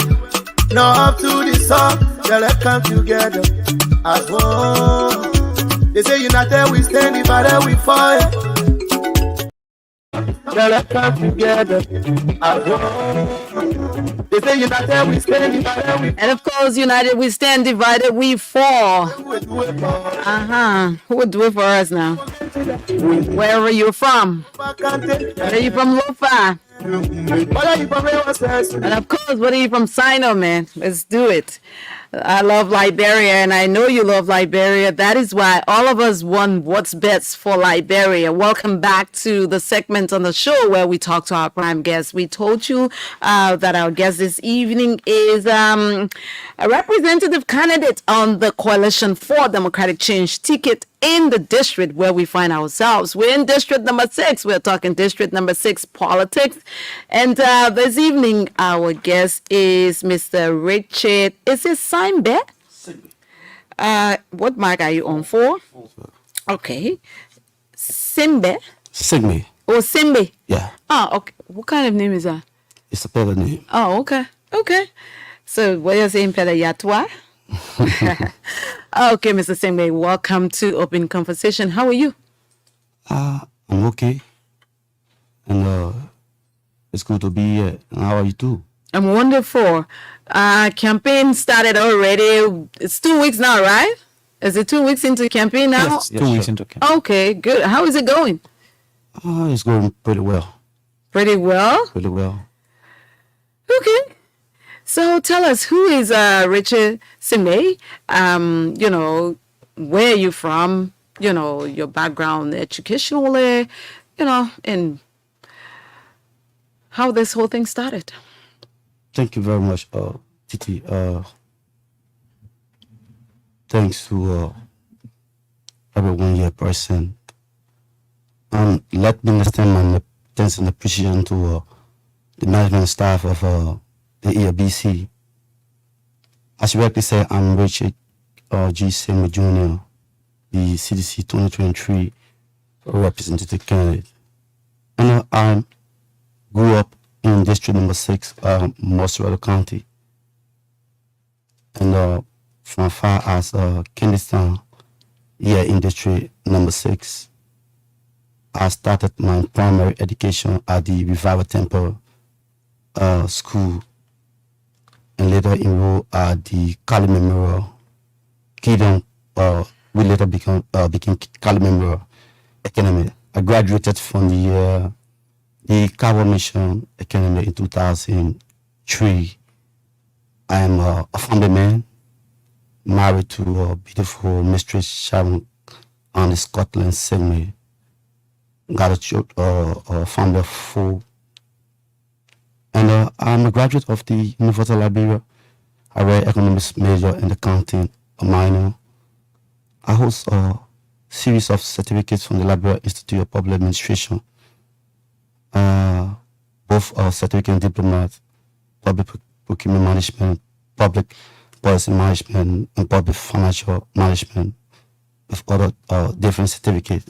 north to the south, yeah, let's come together as one. They say united we stand, divided we fall. Yeah, let's come together as one. They say united we stand, divided we And of course, united we stand, divided we fall. fall. Who would do it for us now? Wherever you're from. Where are you from, Lofa? And of course, what are you from, Sino, man? Let's do it. I love Liberia, and I know you love Liberia. That is why all of us want what's best for Liberia. Welcome back to the segment on the show where we talk to our prime guest. We told you that our guest this evening is a representative candidate on the Coalition for Democratic Change ticket in the district where we find ourselves. We're in district number 6. We're talking district number 6 politics. And this evening, our guest is Mr. Richard. Is it Singbeh? What mic are you on for? Okay. Singbeh? Singbeh. Or Singbeh? Yeah, Oh, okay. What kind of name is that? it's a better name. Oh, okay. Okay. So, what you're saying, Peda Yatwa? Okay, Mr. Singbeh, welcome to Open Conversation. How are you? I'm okay. And it's good to be here. And how are you too? I'm wonderful. Campaign started already. It's 2 weeks now, right? Is it 2 weeks into campaign now? Yes, 2 weeks sure. into camp. Okay, good. How is it going? It's going pretty well. Pretty well. Pretty well. Okay. So tell us, who is Richard Singbeh? You know, where are you from? You know, your background educationally, you know, and how this whole thing started. Thank you very much, Titi. Thanks to everyone here present. Let me extend my thanks and appreciation to the management staff of the ELBC. As you rightly said, I'm Richard G. Singbeh Jr., the CDC 2023 representative candidate. And I grew up in district number 6, Montserrat County. And from far as Kingston, here in district number 6, I started my primary education at the Revival Temple School, and later enrolled at the Kali Memorial Kingdom. We later became Kali Memorial Academy. I graduated from the Cabo Mission Academy in 2003. I am a family man, married to a beautiful mistress Sharon on the Scotland Singbeh. Got a family of 4. And I'm a graduate of the University of Liberia. I read economics major and accounting a minor. I host a series of certificates from the Liberia Institute of Public Administration. Both certificate in diplomat, public procurement management, public policy management, and public financial management, with other different certificates.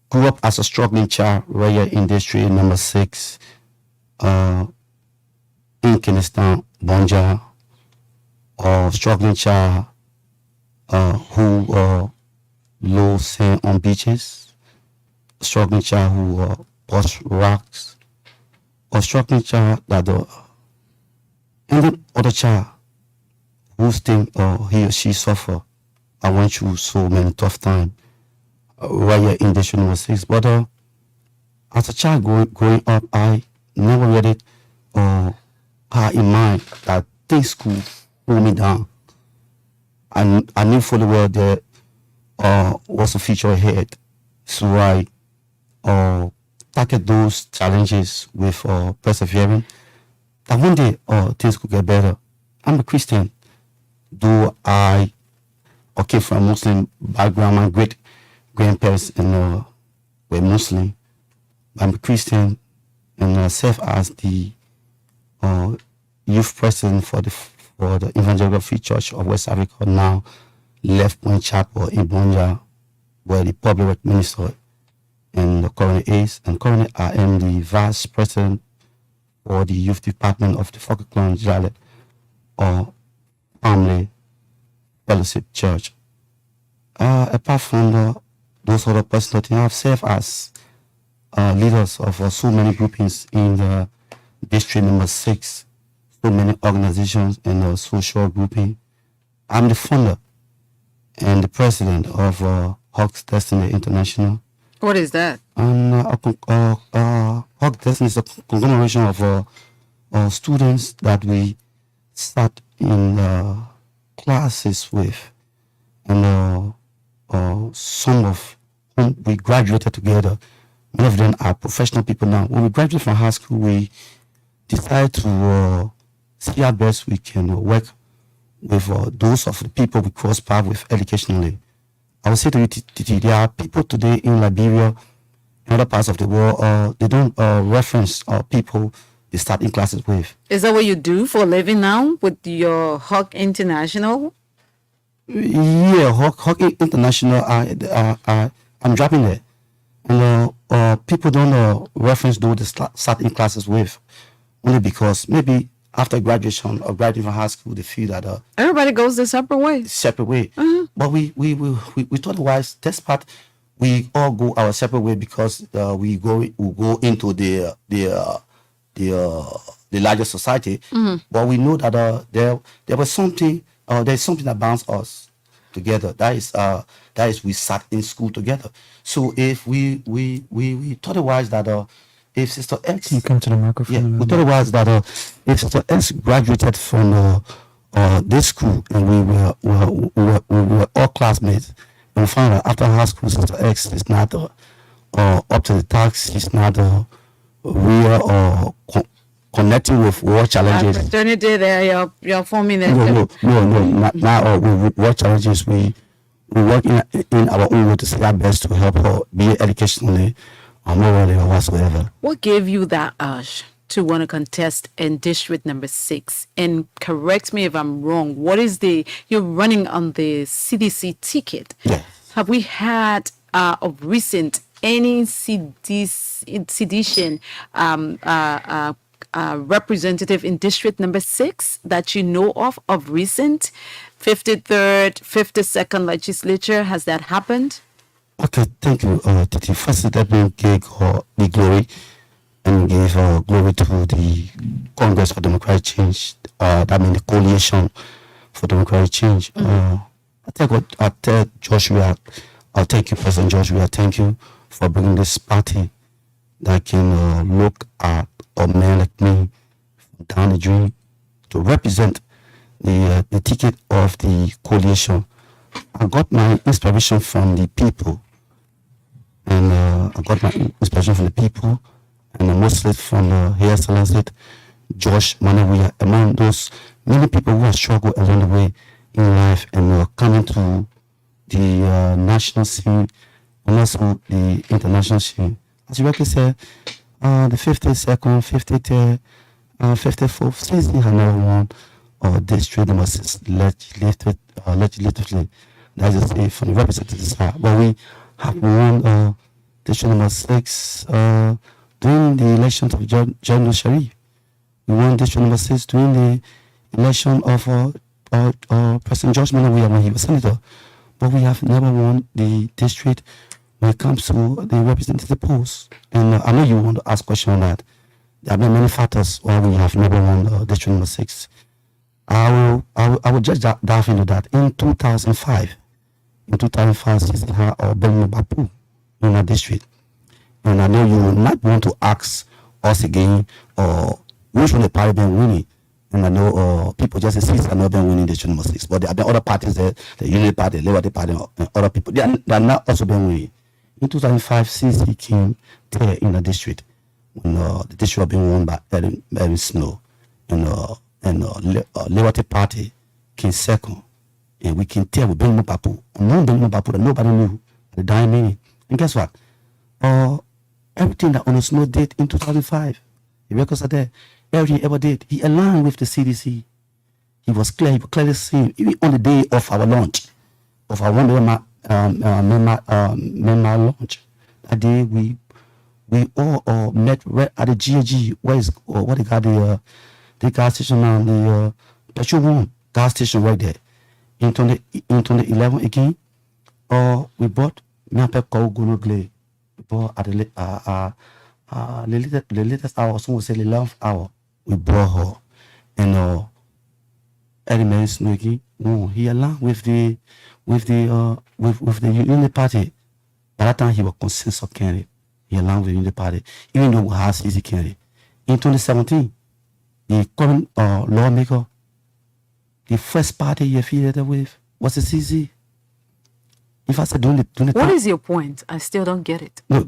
Grew up as a struggling child right here in district number 6 in Kingston, Bonja. Struggling child who low sand on beaches. Struggling child who bust rocks. Or struggling child that and then other child whose thing he or she suffer. I went through so many tough times right here in district number 6. But as a child growing up, I never really had in mind that things could pull me down. I knew fully well there was a future ahead. So I tackled those challenges with persevering. That one day things could get better. I'm a Christian, though I came from a Muslim background. My great grandparents were Muslim. I'm a Christian and serve as the youth president for the Evangelical Free Church of West Africa, now Left Point Chapel in Bonja, where the public minister and currently Ace, and currently I am the vice president for the youth department of the Falkland Jale or Family Fellowship Church. Apart from those other personalities, I have served as leaders of so many groupings in the district number 6, so many organizations and social grouping. I'm the founder and the president of Hawks Destiny International. What is that? And Hawks Destiny is a conglomeration of students that we start in classes with, and some of whom we graduated together. Many of them are professional people now. When we graduated from high school, we decided to see how best we can work with those of the people we cross paths with educationally. I will say to you, Titi, there are people today in Liberia and other parts of the world, they don't reference people they start in classes with. Is that what you do for a living now with your Hawk International? Yeah, Hawk International, I'm dropping there. And people don't reference those they start in classes with, only because maybe after graduation or graduating from high school, they feel that Everybody goes their separate way. But we thought otherwise. This part, we all go our separate way because we go into the larger society. But we know that there was something. There's something that binds us together. That is we sat in school together. So if we thought otherwise that if Sister X, Can you come to the microphone? yeah, a we little thought otherwise that if Sister X graduated from this school and we were all classmates, and we found out after high school Sister X is not up to the task. She's not real or connecting with world challenges. Fraternity there, you're forming a No. Now with world challenges, we work in our own way to see our best to help her be educationally or morally or whatsoever. What gave you that urge to want to contest in district number 6? And correct me if I'm wrong. What is you're running on the CDC ticket? Yes. Have we had of recent any sedition representative in district number 6 that you know of recent? 53rd, 52nd legislature, has that happened? Okay, thank you, Titi. First, let me give the glory and give glory to the Congress for Democratic Change. That means the Coalition for Democratic Change. I tell Joshua, I'll thank you, President Joshua. Thank you for bringing this party that can look at a man like me down the dream to represent the ticket of the coalition. I got my inspiration from the people, and I got my inspiration from the people, and mostly from Her Excellency Josh Manawiya, among those many people who have struggled along the way in life and coming to the national scene and also the international scene. As you rightly said, the 52nd, 53rd, 54th season has never won district number 6 legislatively. That is a from the representatives side. But we have won district number 6 during the elections of General Sharif. We won district number 6 during the election of President George Manawiya when he was senator. But we have never won the district when it comes to the representative post. And I know you want to ask a question on that. There have been many factors why we have never won district number 6. I will just dive into that. In 2005, Sister Belmo Bapu in our district. And I know you will not want to ask us again or which one the party been winning. And I know people just say Sister not been winning district number 6. But there have been other parties there, the Unity Party, the Liberty Party, and other people. They are not also been winning. In 2005, CC came there in the district when the district had been won by Erin Snow, and Liberty Party came second, and we can tell with Benjamin Papu, that nobody knew at the dying minute. And guess what? Everything that Ono Snow did in 2005, the records are there. Everything he ever did, he aligned with the CDC. He was clearly seen even on the day of our launch, of our 1 member launch. that day we all met right at the GAG. Where is what they got the gas station now, the petrol one gas station right there. In 2011 again, we bought me and Pep Gono Glay. We bought at the latest hour, some would say the 11th hour. We brought her, and Eddie Snooky. No, he along with the Unity Party. By that time, he was consensus candidate. He along with the Unity Party, even though we had CC candidate. In 2017, the current lawmaker, the first party he affiliated with was the CC. If I said what is your point? I still don't get it. No,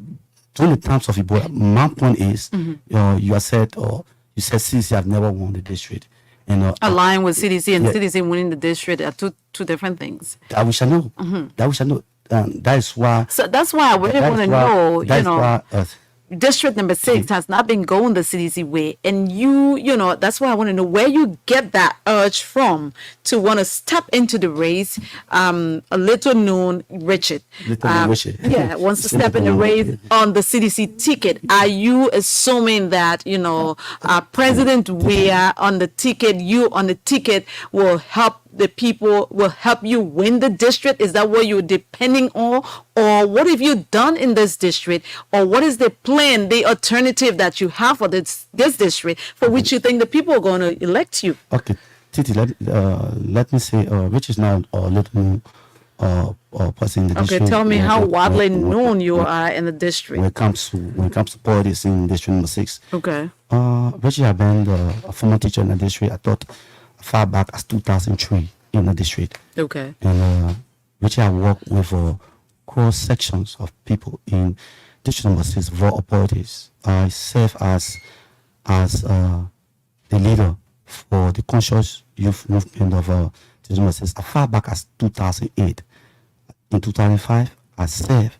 during the times of Ebola, my point is, you said CC have never won the district. And align with CDC and CDC winning the district are two different things. That we shall know. That we shall know. That is why. So that's why I really want to know. District number 6 has not been going the CDC way, and that's why I want to know where you get that urge from to want to step into the race. A little known Richard, wants to step in the race on the CDC ticket. Are you assuming that President Weah on the ticket, you on the ticket, will help the people, will help you win the district? Is that what you're depending on? Or what have you done in this district? Or what is the plan, the alternative that you have for this district for which you think the people are going to elect you? Okay, Titi, let me say, Rich is now a little person in the district. Okay, tell me how widely known you are in the district. When it comes to politics in district number 6. Okay. Richie has been a former teacher in the district. I thought far back as 2003 in the district. Okay. And Richie has worked with cross sections of people in district number 6 for authorities. I serve as the leader for the conscious youth movement of district number 6 as far back as 2008. In 2005, I served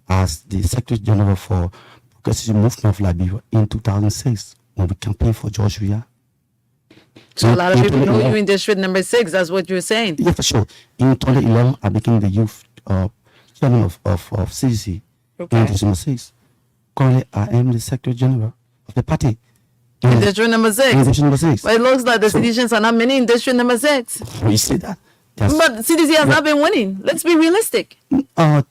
as the Secretary General for Progressive Movement of Liberia in 2006 when we campaigned for George Weah. So a lot of people know you in district number 6. That's what you're saying. Yeah, for sure. In 2011, I became the youth chairman of CDC in district number 6. Currently, I am the Secretary General of the party. In district number 6? In district number 6. But it looks like the CDCs are not many in district number 6. You see that? But CDC has not been winning. Let's be realistic. I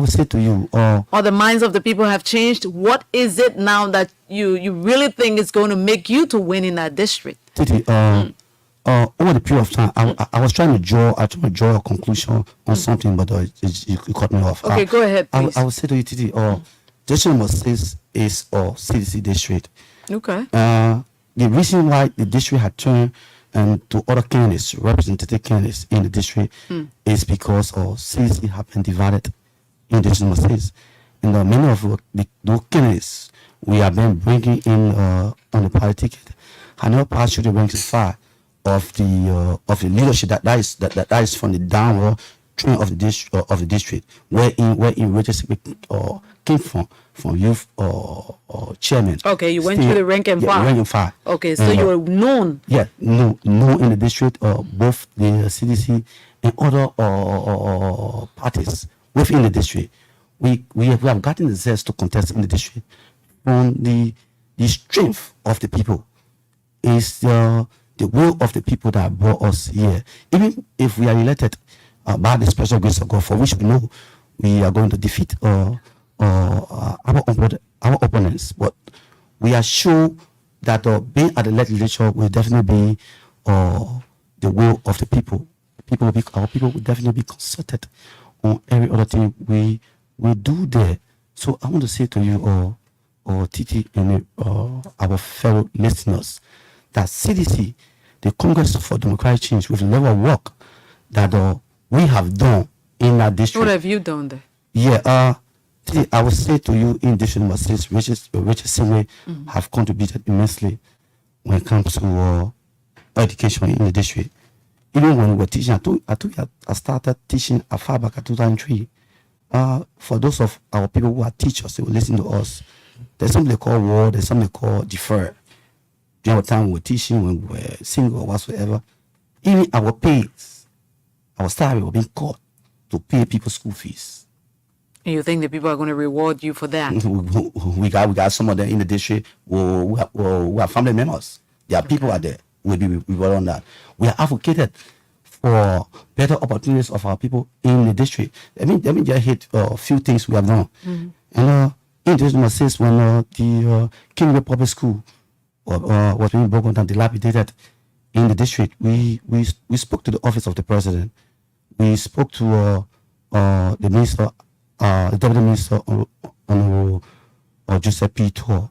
would say to you, or the minds of the people have changed. What is it now that you really think is going to make you to win in that district? Titi, over the period of time, I was trying to draw a conclusion on something, but you cut me off. Okay, go ahead, please. I would say to you, Titi, district number 6 is CDC district. Okay. The reason why the district had turned to other candidates, representative candidates in the district, is because CDC have been divided in district number 6. And many of those candidates we have been bringing in on the party ticket have not passed through the ranks far of the leadership that is from the downward train of the district, wherein registered came from youth or chairman. Okay, you went through the rank and file. Rank and file. Okay, so you were known. Yeah, known in the district, both the CDC and other parties within the district. We have gotten the zest to contest in the district from the strength of the people. Is the will of the people that brought us here. Even if we are elected by the special grace of God, for which we know we are going to defeat our opponents, but we are sure that being at the legislature will definitely be the will of the people. Our people will definitely be consulted on every other thing we do there. So I want to say to you, Titi, and our fellow listeners, that CDC, the Congress for Democratic Change, with the level of work that we have done in that district. What have you done there? Yeah, I would say to you, in district number 6, Richard Singbeh have contributed immensely when it comes to education in the district. Even when we were teaching, I started teaching as far back at 2003. For those of our people who are teachers, they will listen to us. There's something they call war, there's something they call defer. During the time we were teaching, when we were single or whatsoever, even our pays, our salary were being cut to pay people's school fees. And you think the people are going to reward you for that? We got some of them in the district who are family members. There are people out there who will be rewarded on that. We are advocated for better opportunities of our people in the district. Let me just hit a few things we have done. And in this number 6, when the Singbeh Public School was being broken down, dilapidated in the district, we spoke to the office of the president. We spoke to the minister, the deputy minister, Honorable Joseph P. Tour,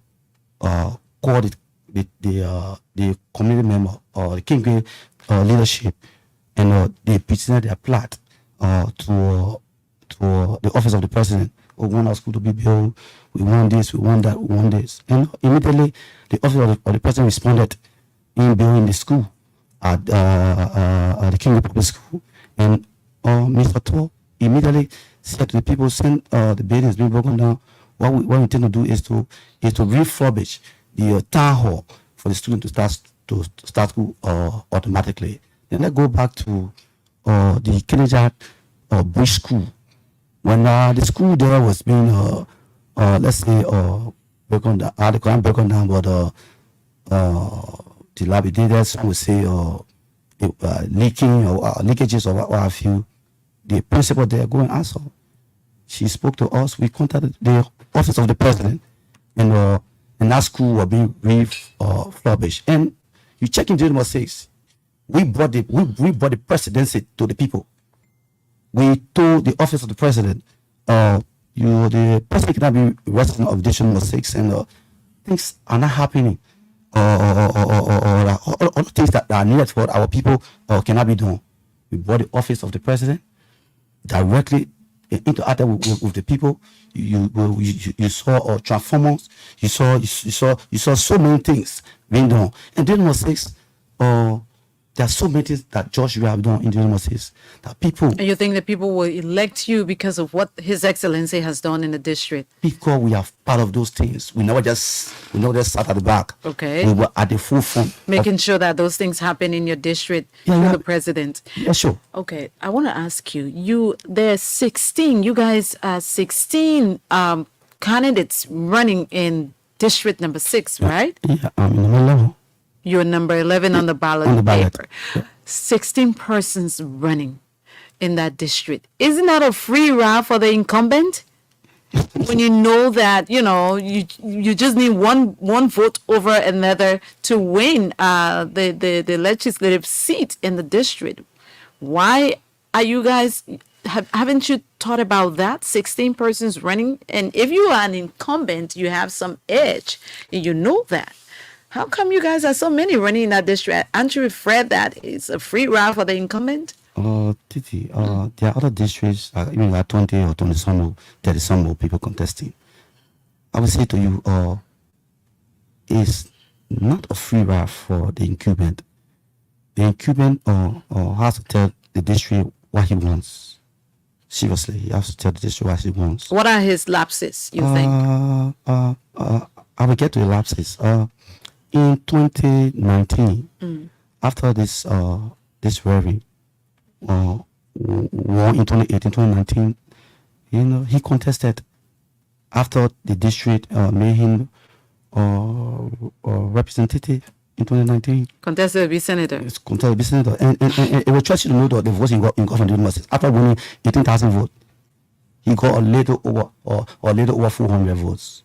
called the community member, the Singbeh leadership, and they presented their plot to the office of the president. We want our school to be built. We want this. We want that. We want this. And immediately, the office of the president responded in building the school at the Singbeh Public School. And Mr. Tour immediately said to the people, send the buildings being broken down. What we intend to do is to refurbish the town hall for the student to start school automatically. Then let's go back to the Kennedy Bush School. When the school there was being, let's say, broken down, the ground broken down, but dilapidated, some would say, leaking or leakages or what have you. The principal there go and answer. She spoke to us. We contacted the office of the president, and that school was being refurbished. And you check in number 6. We brought the presidency to the people. We told the office of the president, the president cannot be resident of district number 6, and things are not happening, or things that are needed for our people cannot be done. We brought the office of the president directly interact with the people. You saw transformers. You saw so many things being done. And then number 6, there are so many things that George you have done in the number 6 that people. And you think that people will elect you because of what His Excellency has done in the district? Because we are part of those things. We never just sat at the back. Okay. We were at the forefront, making sure that those things happen in your district through the president. Yeah, sure. Okay, I want to ask you. There's 16. You guys are 16 candidates running in district number 6, right? Yeah, I'm number 11. You're number 11 on the ballot paper. Yeah. 16 persons running in that district. Isn't that a free ride for the incumbent? When you know that, you just need one vote over another to win the legislative seat in the district. Why are you guys, haven't you thought about that? 16 persons running? And if you are an incumbent, you have some edge, and you know that. How come you guys are so many running in that district? Aren't you afraid that it's a free ride for the incumbent? Titi, there are other districts, even like 20 or 20 some, 30 some more people contesting. I would say to you, it's not a free ride for the incumbent. The incumbent has to tell the district what he wants. Seriously, he has to tell the district what he wants. What are his lapses, you think? I will get to the lapses. In 2019, after this rally, war in 2018, 2019, he contested after the district made him representative in 2019. Contested to be senator. It's contested to be senator. And it was trust you to know that the votes he got in government universities. After winning 18,000 votes, he got a little over 400 votes.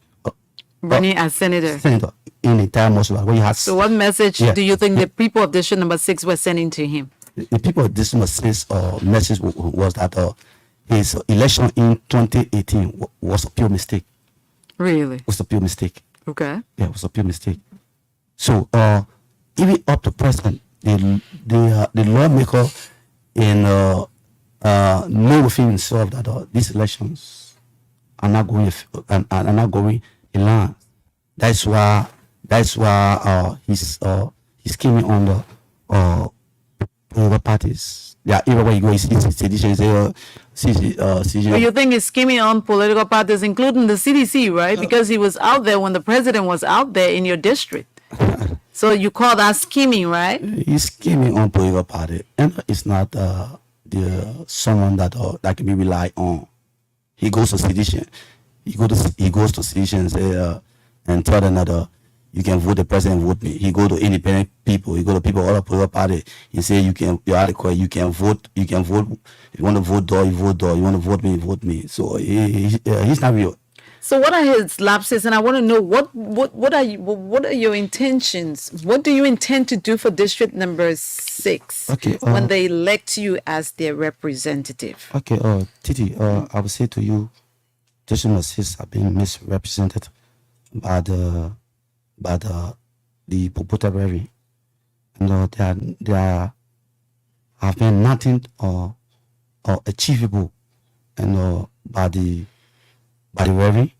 Running as senator. Senator in the entire Moscow, where he has. So what message do you think the people of district number 6 were sending to him? The people of district number 6 message was that his election in 2018 was a pure mistake. Really? It was a pure mistake. Okay. Yeah, it was a pure mistake. So even up to present, the lawmaker know within himself that these elections are not going in line. That's why he's scheming on the political parties. Yeah, everywhere you go, you see sedition. But you think he's scheming on political parties, including the CDC, right? Because he was out there when the president was out there in your district. So you call that scheming, right? He's scheming on political party, and it's not someone that can be relied on. he goes to sedition. He goes to sedition and say, and tell another, you can vote the president, vote me. He go to independent people. He go to people all up political party. He say you're adequate. You can vote. You can vote. You want to vote door, you vote door. You want to vote me, vote me. So he's not real. So what are his lapses? And I want to know what are your intentions? What do you intend to do for district number 6 when they elect you as their representative? Okay, Titi, I will say to you, district number 6 have been misrepresented by the Popotary. And there have been nothing or achievable and by the Reverend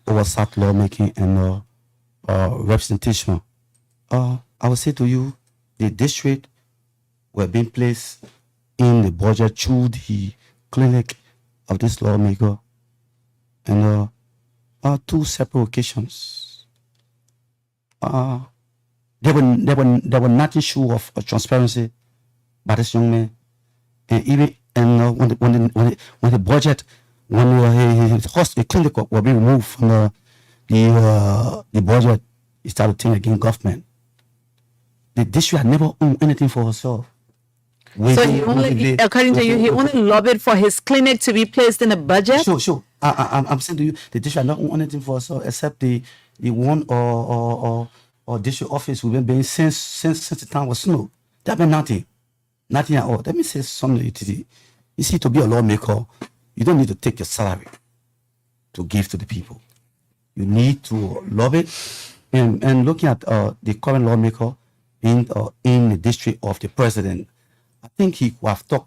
oversight lawmaking and representation. I will say to you, the district were being placed in the budget through the clinic of this lawmaker, and 2 separate occasions. There were nothing show of transparency by this young man, and even when the budget. When the clinic will be removed from the budget, he started thinking against government. The district had never owned anything for herself. So he only, according to you, he only lobbied for his clinic to be placed in a budget? Sure. I'm saying to you, the district had not owned anything for herself except the one or district office we've been paying since the time was snow. That meant nothing at all. Let me say something to you. You see, to be a lawmaker, you don't need to take your salary to give to the people. You need to lobby. And looking at the current lawmaker in the district of the president, I think he could have thought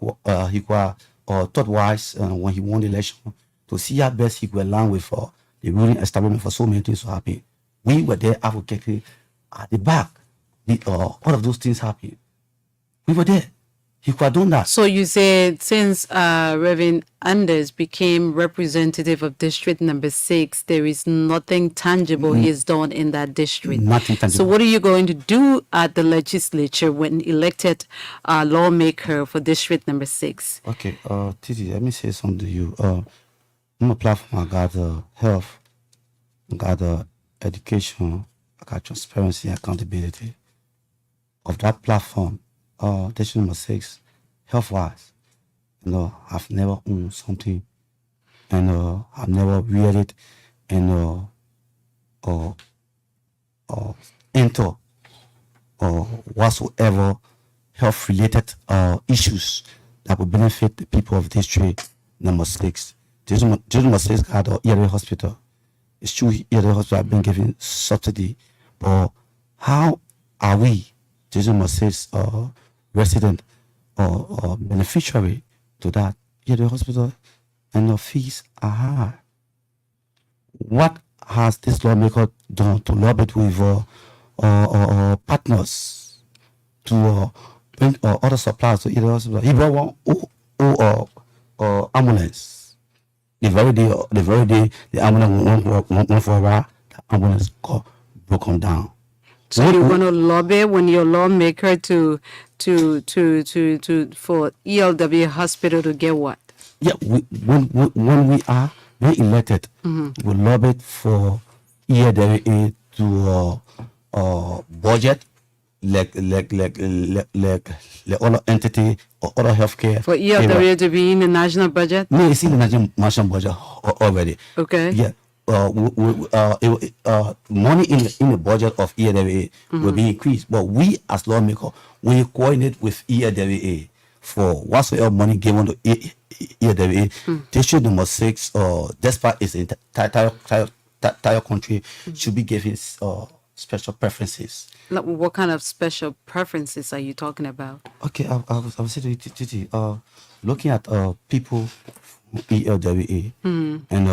wise when he won the election to see how best he could align with the ruling establishment for so many things to happen. We were there advocating at the back. All of those things happened. We were there. He could have done that. So you said since Reverend Anders became representative of district number 6, there is nothing tangible he has done in that district. Nothing tangible. So what are you going to do at the legislature when elected lawmaker for district number 6? Okay, Titi, let me say something to you. On my platform, I got health, I got education, I got transparency, accountability. Of that platform, district number 6, health-wise, I've never owned something, and I've never read it, and enter whatsoever health-related issues that would benefit the people of district number 6. District number 6 got an ELBC hospital. It's true, ELBC hospital have been given subsidy, but how are we, district number 6 resident or beneficiary to that? ELBC hospital and the fees are high. What has this lawmaker done to lobby with partners to bring other suppliers to ELBC hospital? He brought one ambulance. The very day the ambulance went for a while, the ambulance got broken down. So you're going to lobby when you're lawmaker to for ELW hospital to get what? Yeah, when we are elected, we lobby for ELW to budget like other entity or other healthcare. For ELW to be in the national budget? No, it's in the national budget already. Okay. Yeah. Money in the budget of ELWA will be increased, but we as lawmakers, we coordinate with ELWA for whatsoever money given to ELWA. District number 6, despite its entire country, should be given special preferences. What kind of special preferences are you talking about? Okay, I will say to you, Titi, looking at people from ELWA and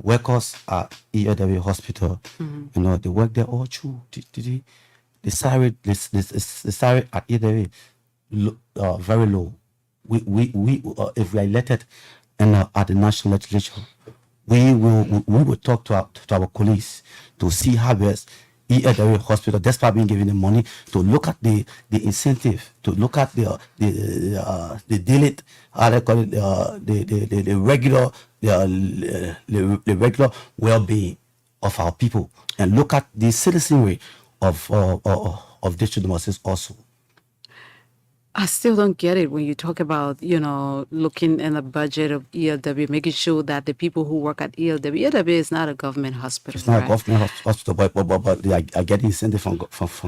workers at ELW hospital, they work there all through. The salary at ELW very low. We if we are elected and at the national legislature, we will talk to our colleagues to see how best ELW hospital, despite being given the money, to look at the incentive, to look at the daily, how they call it, the regular, the regular well-being of our people, and look at the citizenry of district number 6 also. I still don't get it when you talk about, looking in the budget of ELW, making sure that the people who work at ELW is not a government hospital. It's not right? a government hospital, but they are getting incentive from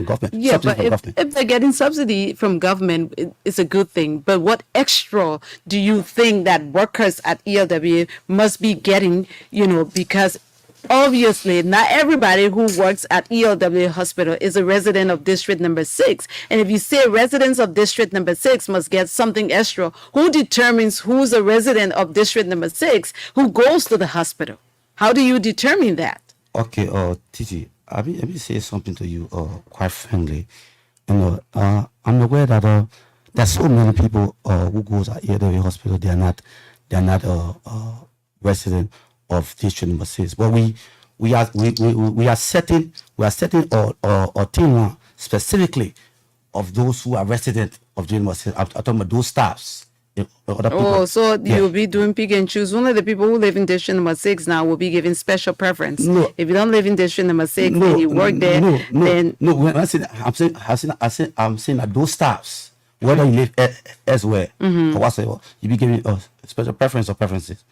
government. Yeah, subsidy but from government. if they're getting subsidy from government, it's a good thing. But what extra do you think that workers at ELW must be getting, because obviously not everybody who works at ELW hospital is a resident of district number 6. And if you say residents of district number 6 must get something extra, who determines who's a resident of district number 6 who goes to the hospital? How do you determine that? Okay, Titi, let me say something to you, quite frankly. I'm aware that there's so many people who goes at ELW hospital. They are not resident of district number 6. But we are setting a team specifically of those who are resident of district number 6. I'm talking about those staffs. Other people. Oh, so Yeah. you'll be doing pick and choose. Only the people who live in district number 6 now will be given special preference. No. If you don't live in district number 6 and you work there, then no. When I'm saying that those staffs, whether you live elsewhere or whatsoever, you be given a special preference or preferences.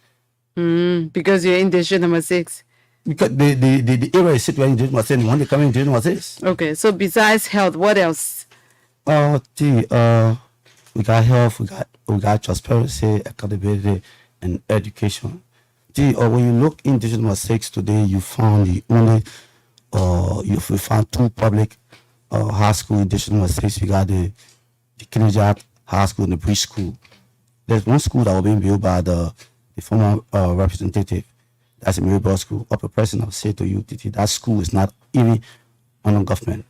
because you're in district number 6. Because the area is situated in district number 6, when they come in district number 6. Okay, so besides health, what else? We got health, we got transparency, accountability, and education. When you look in district number 6 today, you found you found 2 public high school in district number 6. You got the kindergarten high school and the preschool. There's one school that was being built by the former representative. That's a Maryborough school. Upper president, I'll say to you, Titi, that school is not even under government.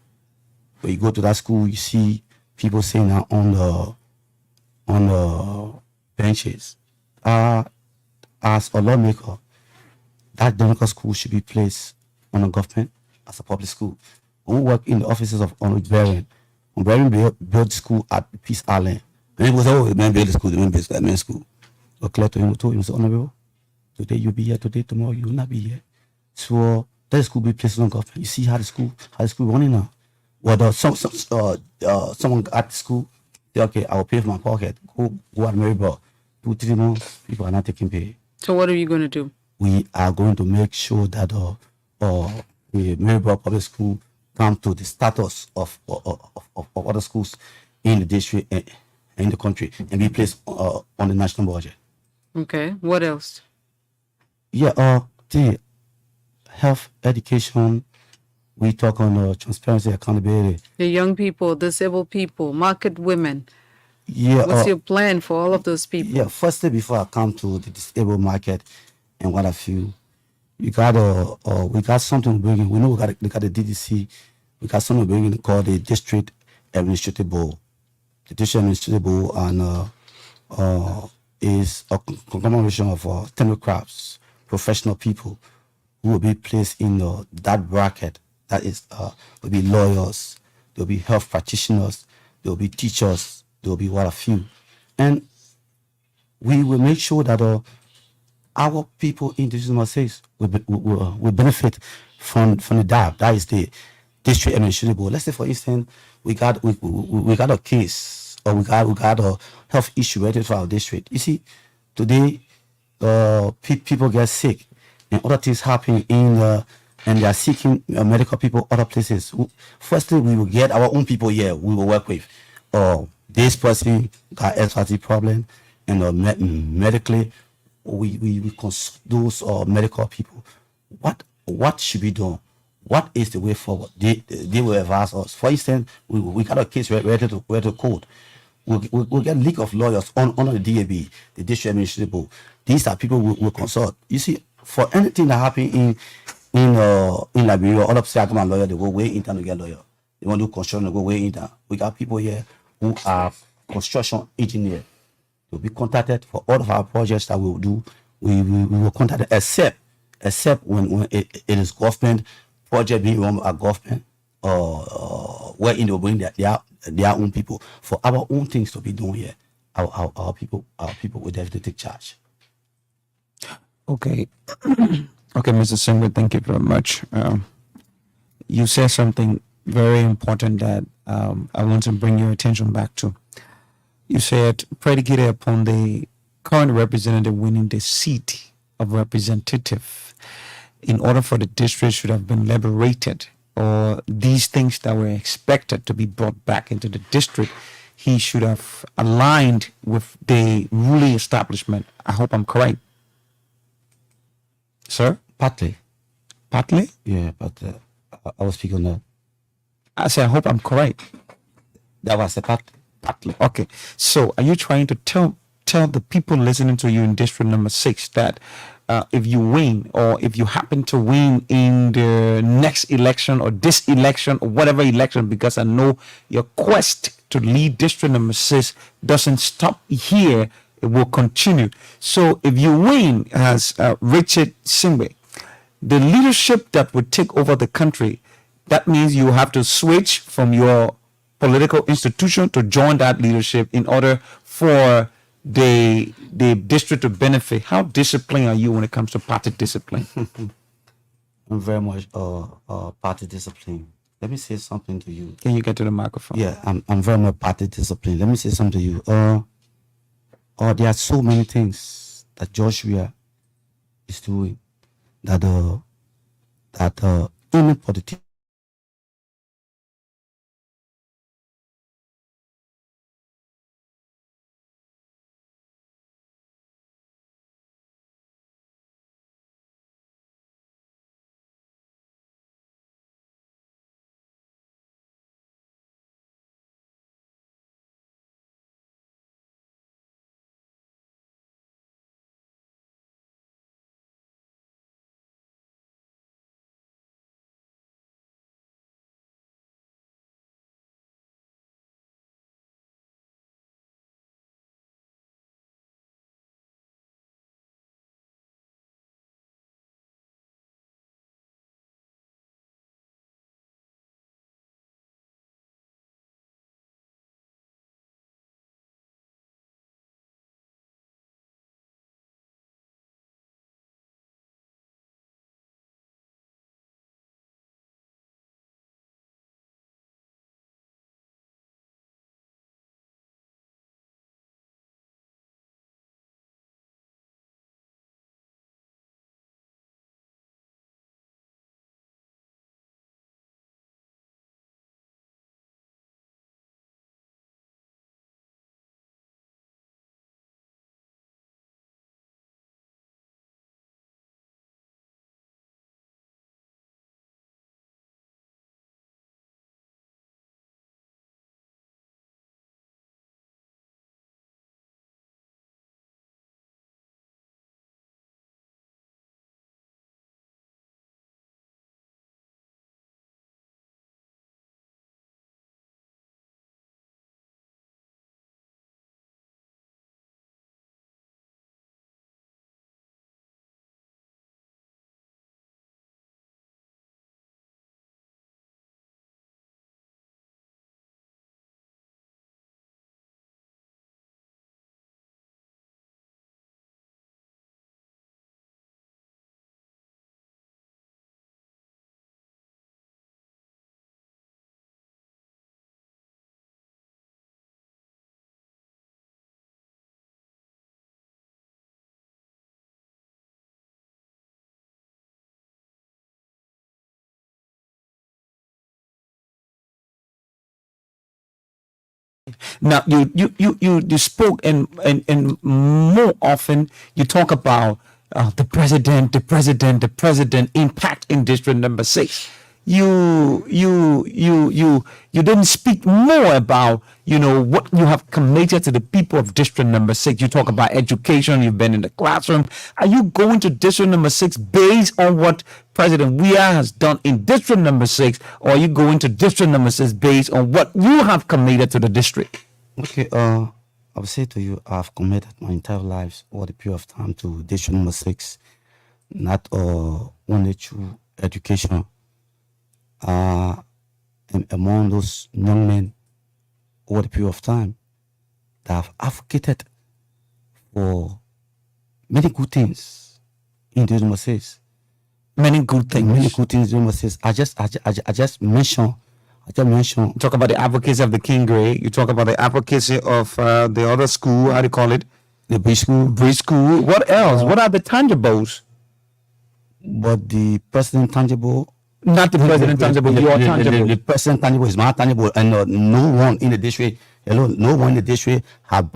When you go to that school, you see people sitting down on the benches. As a lawmaker, that Democrat school should be placed under government as a public school. When we work in the offices of Honorable Gabriel, when Gabriel built school at Peace Island, and he was, the man built the school, the man built the school. But clear to him, told him, Honorable, today you'll be here, today, tomorrow you will not be here. So that school be placed on government. You see how the school running now. Well, someone at the school, say, okay, I will pay for my pocket. Go at Maryborough. 2-3 months, people are not taking pay. So what are you going to do? We are going to make sure that the Maryborough Public School come to the status of other schools in the district and in the country and be placed on the national budget. Okay, what else? Yeah, the health, education, we talk on transparency, accountability. The young people, disabled people, market women. Yeah, What's your plan for all of those people? Yeah, firstly, before I come to the disabled market and what I feel, we got something bringing. We know we got the DDC. We got something bringing called the District Administrative Board. The District Administrative Board is a conglomeration of technocrats, professional people who will be placed in that bracket. That is, will be lawyers, there will be health practitioners, there will be teachers, there will be what a few. And we will make sure that our people in district number 6 will benefit from the DAB. That is the District Administrative Board. Let's say, for instance, we got a case or we got a health issue related to our district. You see, today people get sick and other things happen and they are seeking medical people other places. Firstly, we will get our own people here. We will work with. This person got SRT problem, and medically, we consult those medical people. What should be done? What is the way forward? They will advise us. For instance, we got a case ready to court. We'll get a league of lawyers under the DAB, the District Administrative Board. These are people we will consult. You see, for anything that happen in Liberia, all of say I come a lawyer, they go way in town to get lawyer. They want to do construction, they go way in town. We got people here who are construction engineers. They'll be contacted for all of our projects that we will do. We will contact them, except when it is government project being run by government. wherein they will bring their own people for our own things to be done here. Our people will definitely take charge. Okay. Okay, Mr. Singbeh, thank you very much. You said something very important that I want to bring your attention back to. You said, predicated upon the current representative winning the seat of representative, in order for the district should have been liberated, or these things that were expected to be brought back into the district, he should have aligned with the ruling establishment. I hope I'm correct. Sir? Partly. Partly? Yeah, but I was speaking on that. I say, I hope I'm correct. That was a partly. Okay. So are you trying to tell the people listening to you in district number 6 that if you win, or if you happen to win in the next election or this election or whatever election, because I know your quest to lead district number 6 doesn't stop here, it will continue. So if you win as Richard Singbeh, the leadership that would take over the country, that means you have to switch from your political institution to join that leadership in order for the district to benefit. How disciplined are you when it comes to party discipline? I'm very much party discipline. Let me say something to you. Can you get to the microphone? Yeah, I'm very much party discipline. Let me say something to you. There are so many things that Joshua is doing that any politician Now you spoke, and more often you talk about the president impact in district number 6. You didn't speak more about what you have committed to the people of district number 6. You talk about education. You've been in the classroom. Are you going to district number 6 based on what President Weah has done in district number 6, or are you going to district number 6 based on what you have committed to the district? Okay, I will say to you, I've committed my entire life over the period of time to district number 6, not only through education. am among those young men over the period of time that have advocated for many good things in the United States. Many good things. Many good things in the United States. I just mention. Talk about the advocacy of the King Gray. You talk about the advocacy of the other school. How do you call it? The bridge school. Bridge school. What else? What are the tangibles? But the president tangible. Not the president tangible. Your tangible. The president tangible is my tangible, and no one in the district. Hello, no one in the district have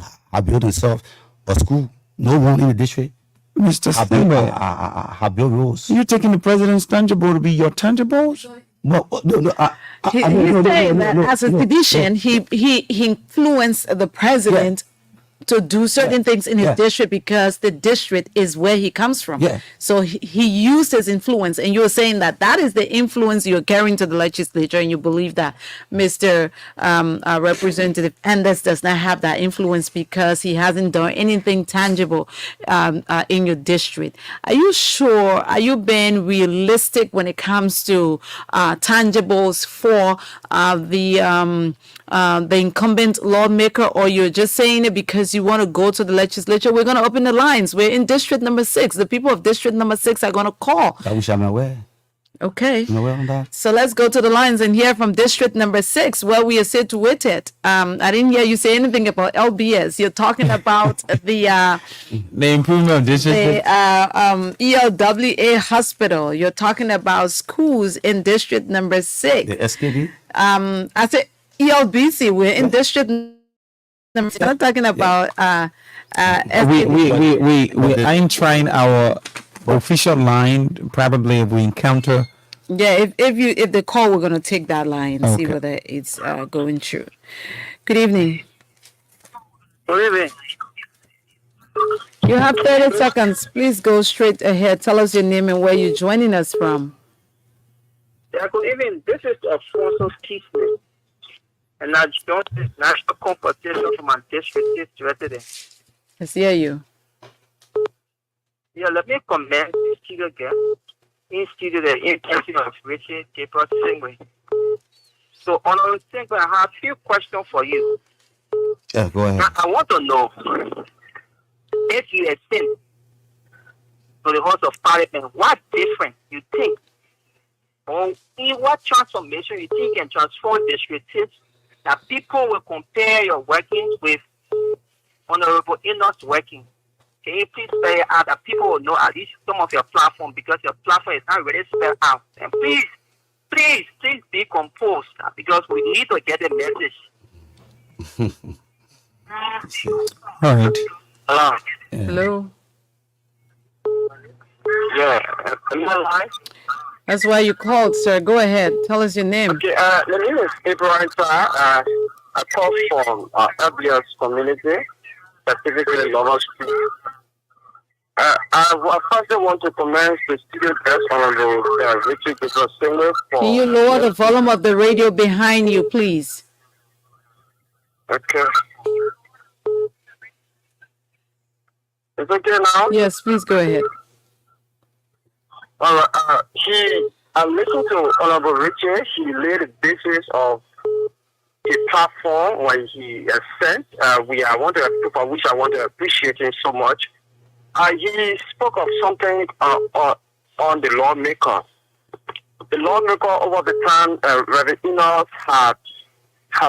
built himself a school. No one in the district. Mr. Singbeh, have built roads. you're taking the president's tangible to be your tangibles? No. He's saying that as a physician, he influenced the president to do certain things in his district because the district is where he comes from. Yeah. So he used his influence, and you're saying that that is the influence you're carrying to the legislature, and you believe that Mr. Representative Enders does not have that influence because he hasn't done anything tangible in your district. Are you sure? Are you being realistic when it comes to tangibles for the incumbent lawmaker, or you're just saying it because you want to go to the legislature? We're going to open the lines. We're in district number 6. The people of district number 6 are going to call. I wish I'm aware. Okay. I'm aware of that. So let's go to the lines and hear from district number 6 where we are situated. I didn't hear you say anything about LBS. You're talking about the improvement of district. ELWA hospital. You're talking about schools in district number 6. The SKD. I said ELBC. We're in district number 6. I'm not talking about we I'm trying our official line. Probably if we encounter. Yeah, if the call, we're gonna take that line and see Okay. whether it's going through. Good evening. Good evening. You have 30 seconds. Please go straight ahead. Tell us your name and where you're joining us from. Yeah, good evening. This is Alfonso Kisne. And I joined the national competition for my district resident. Let's hear you. Yeah, let me commend the studio again. In studio, the intention of Richard Gabriel Singbeh. So, Honorable Singbeh, I have a few questions for you. Yeah, go ahead. Now, I want to know if you ascend to the House of Parliament, what difference you think, or in what transformation you think can transform district that people will compare your workings with Honorable Enoch's working? Can you please spell it out that people will know at least some of your platform, because your platform is not really spelled out? And please be composed because we need to get the message. All right. Hello. Hello. Yeah. Am I live? That's why you called, sir. Go ahead. Tell us your name. Okay. The name is Gabriel. I call from LBS community, specifically Lover Street. I first want to commend the studio guest Honorable Richard Gabriel Singbeh for. Can you lower the volume of the radio behind you, please? Okay. It's okay now? Yes, please go ahead. All right. I listened to Honorable Richard. He laid the basis of his platform when he sent. For which I want to appreciate him so much. He spoke of something on the lawmaker. The lawmaker over the time, Reverend Enoch have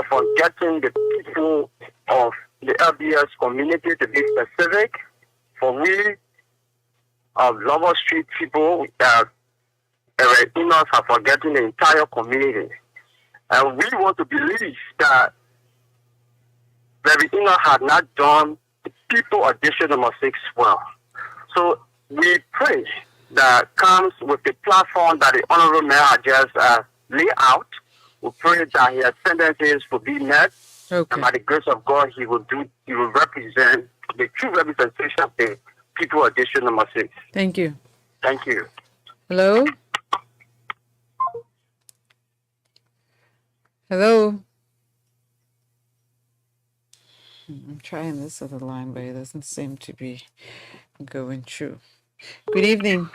forgotten the people of the LBS community, to be specific. For we, Lover Street people, Reverend Enoch have forgotten the entire community. And we want to believe that Reverend Enoch had not done the people of District number 6 well. So we pray that comes with the platform that the Honorable Mayor just laid out. We pray that his sentences will be met. Okay. And by the grace of God, he will represent the true representation of the people of District number 6. Thank you. Thank you. Hello? Hello? I'm trying this other line, but it doesn't seem to be going through. Good evening.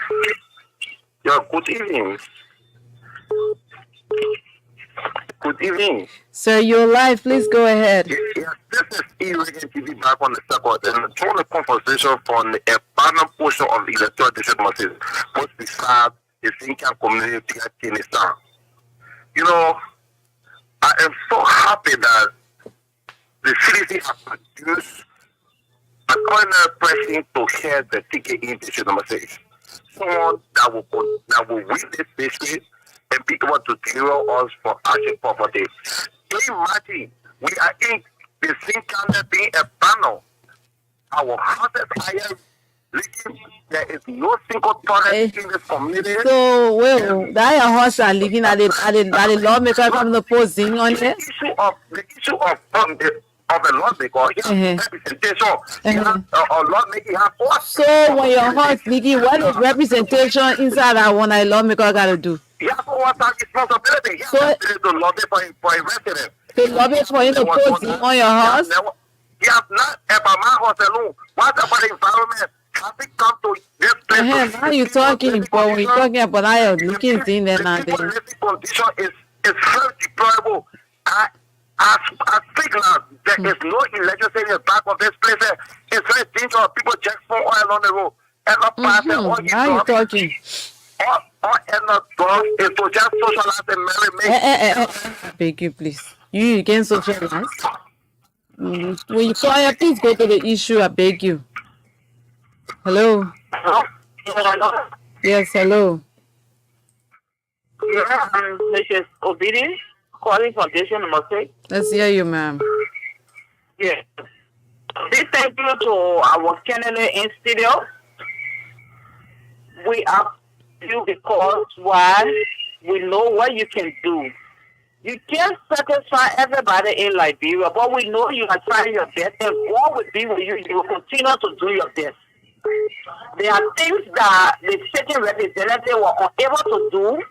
Yeah, good evening. Good evening. Sir, you're live. Please go ahead. Yes, this is E-Reggae TV back on the circuit, and join the conversation from a partner portion of the electoral district masses, most beside the Singbeh community at Kinistan. You know, I am so happy that the CDC has produced an ordinary person to head the ticket in district number 6. Someone that will win this district and be able to deliver us for action poverty. Can you imagine? We are in the same country being a panel. Our houses are leaking. There is no single toilet in this community. So, well, that your horse are leaking at the lawmaker come to posing on it. The issue of the lawmaker, representation. Lawmaking have what? So, when your horse leaking, what is representation inside that one a lawmaker got to do? He has what responsibility. He has to lobby for a resident. To lobby for you to post on your house? He has not about my house alone. What about the environment? Traffic come to this place. Now you're talking, but when you're talking about I am looking thing there now. The living condition is very deplorable. As speak now, there is no electricity in the back of this place. It's very dangerous. People check for oil on the road. And not pass the oil. Now you're talking. All and not done is to just socialize and marry. Beg you, please. You can socialize. When you call her, please go to the issue. I beg you. Hello. Hello? Yes, hello. Yeah, Mrs. Obidi, calling from station number 6. Let's hear you, ma'am. Yeah. Big thank you to our candidate in studio. We are you because why we know what you can do. You can't satisfy everybody in Liberia, but we know you are trying your best, and God will be with you. You will continue to do your best. There are things that the sitting representative were unable to do,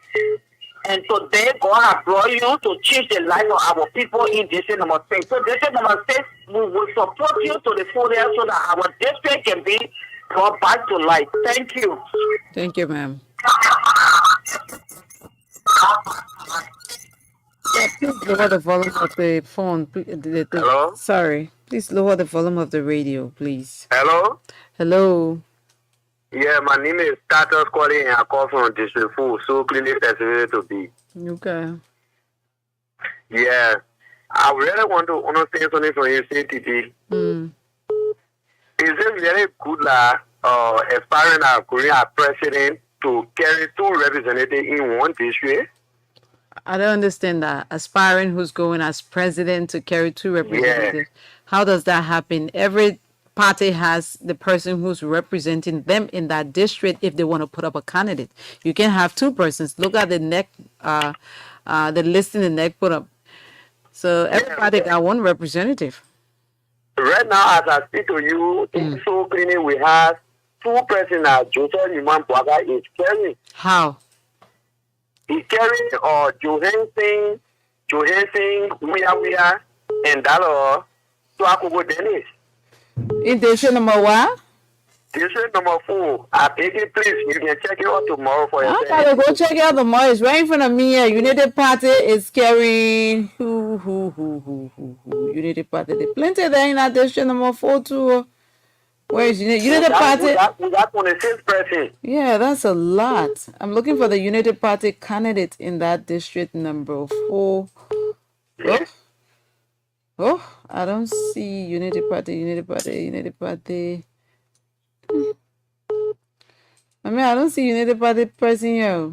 and today God has brought you to change the life of our people in district number 6. So district number 6, we will support you to the full end so that our district can be brought back to life. Thank you. Thank you, ma'am. Yeah, please lower the volume of the phone. Hello? Sorry. Please lower the volume of the radio, please. Hello? Hello. Yeah, my name is Status calling and I call from District 4, so clearly specific to be. Okay. Yeah. I really want to understand something from you, CTT. Is it really good that aspiring a Korean president to carry 2 representatives in one district? I don't understand that. Aspiring who's going as president to carry 2 representatives. Yeah. How does that happen? Every party has the person who's representing them in that district if they want to put up a candidate. You can have 2 persons. Look at the the list in the neck put up. So everybody got 1 representative. Right now, as I speak to you, in so cleaning, we have 2 persons that Joseph Iman Bwaga is carrying. How? He carrying Johansson, Wia, and Dalo, to Akubo Dennis. In district number what? District number 4. I beg you, please, you can check it out tomorrow for yourself. I gotta go check it out tomorrow. It's right in front of me here. United Party is carrying United Party. There's plenty there in that district number 4 too. Where is United Party? We got 26 persons. Yeah, that's a lot. I'm looking for the United Party candidate in that district number 4. Oh, I don't see United Party. I mean, I don't see United Party person here.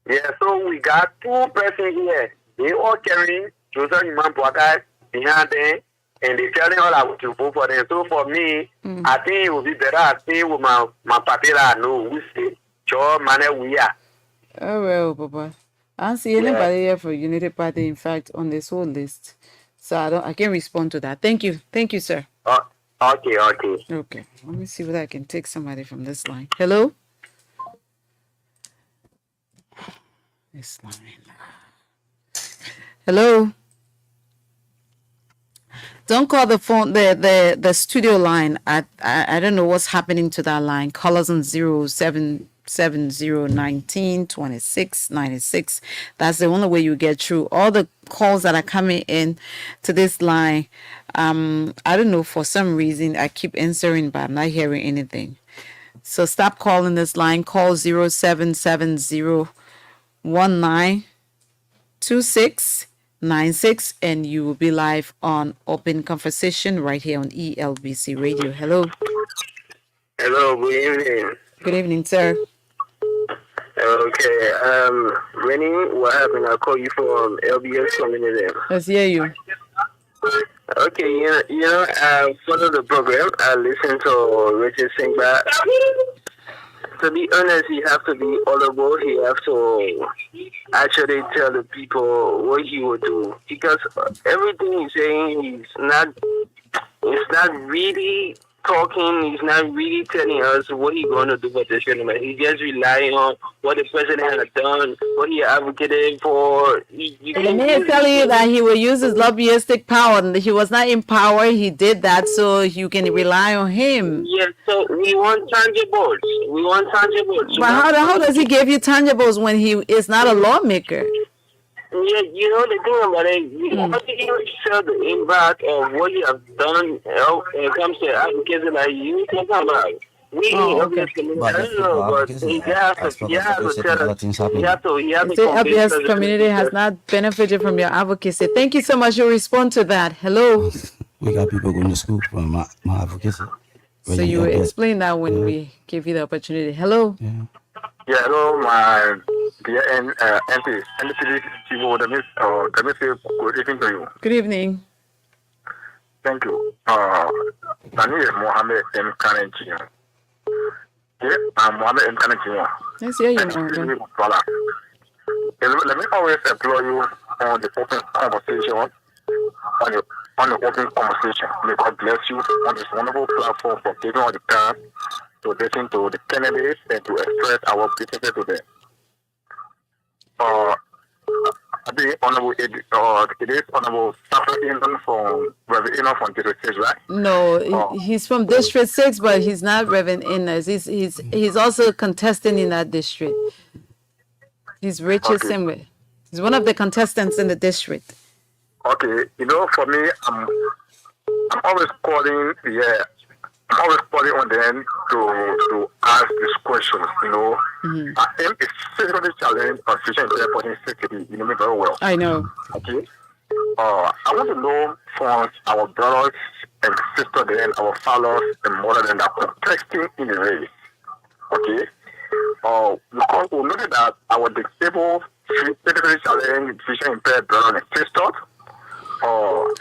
Yeah, so we got 2 persons here. They all carrying Joseph Iman Bwaga behind them, and they telling all I want to vote for them. So for me, I think it would be better I stay with my party that I know. We say, Joe, man, we are. Oh, well, Papa. I don't see anybody here for United Party, in fact, on this whole list. So I can't respond to that. Thank you. Thank you, sir. Okay. Okay. Let me see whether I can take somebody from this line. Hello? This line. Hello? Don't call the phone, the studio line. I don't know what's happening to that line. Callers on 07 070192696. That's the only way you get through. All the calls that are coming in to this line, I don't know, for some reason I keep answering, but I'm not hearing anything. So stop calling this line. Call 0770192696 and you will be live on Open Conversation right here on ELBC Radio. Hello. Hello, good evening. Good evening, sir. Okay, Rennie, what happened? I call you from LBS community. Let's hear you. Okay, I follow the program. I listen to Richard Singbeh. To be honest, he have to be audible. He have to actually tell the people what he will do, because everything he's saying, he's not really talking. He's not really telling us what he's going to do for this gentleman. He's just relying on what the president has done, what he advocated for. Let me tell you that he will use his lobbyistic power. And he was not in power. He did that so you can rely on him. Yes, so we want tangibles. But how does he give you tangibles when he is not a lawmaker? Yeah, the thing about it, how do you show the impact of what you have done when it comes to advocacy like you talking about? We I don't know, but he has to tell us. He has to The LBS community has not benefited from your advocacy. Thank you so much. You'll respond to that. Hello. We got people going to school from my advocacy. So you will explain that when we give you the opportunity. Hello. Yeah, hello, my dear MP, let me say good evening to you. Good evening. Thank you. Daniel Mohammed M. Kanenchi. Yeah, I'm Mohammed M. Kanenchi. Let's hear you, Mohammed. Let me always employ you on the open conversation, on the open conversation. May God bless you on this wonderful platform for taking all the time to listen to the candidates and to express our criticism to them. I think Honorable, it is Honorable Safra from Reverend Enoch from District 6, right? No, he's from District 6, but he's not Reverend Innes. He's also contesting in that district. He's Richard Singbeh. He's one of the contestants in the district. Okay, for me, I'm always calling, I'm always calling on them to ask these questions, I am a seriously challenged on social media security, you know me very well. I know. Okay. I want to know from our brothers and sisters and our fathers and mothers that are contesting in the race. Okay. Because we know that our disabled, physically challenged, vision impaired brothers and sisters.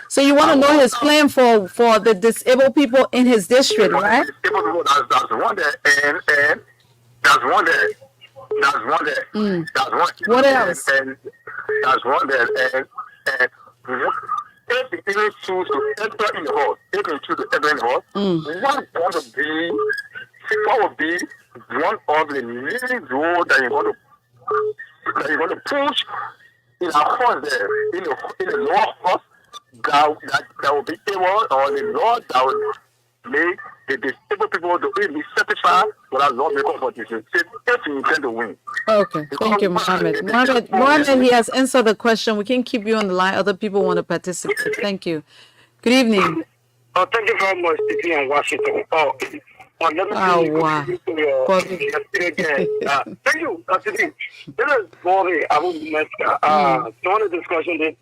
So you want to know his plan for the disabled people in his district, right? Disabled people, that's one there, and that's one there. That's one there. That's one. What else? And that's one there, and if they even choose to enter in the hall, if they choose to enter in the hall, what would be one of the leading role that you're going to push in our horse there, in the law horse that will be able, or the law that will make the disabled people to be satisfied with that lawmaker for this if you intend to win. Okay, thank you, Mohammed. Mohammed, he has answered the question. We can keep you on the line. Other people want to participate. Thank you. Good evening. Thank you very much, Stephen in Washington. Let me wow. Thank you, Stephen. This is Bobby. I will miss the discussion that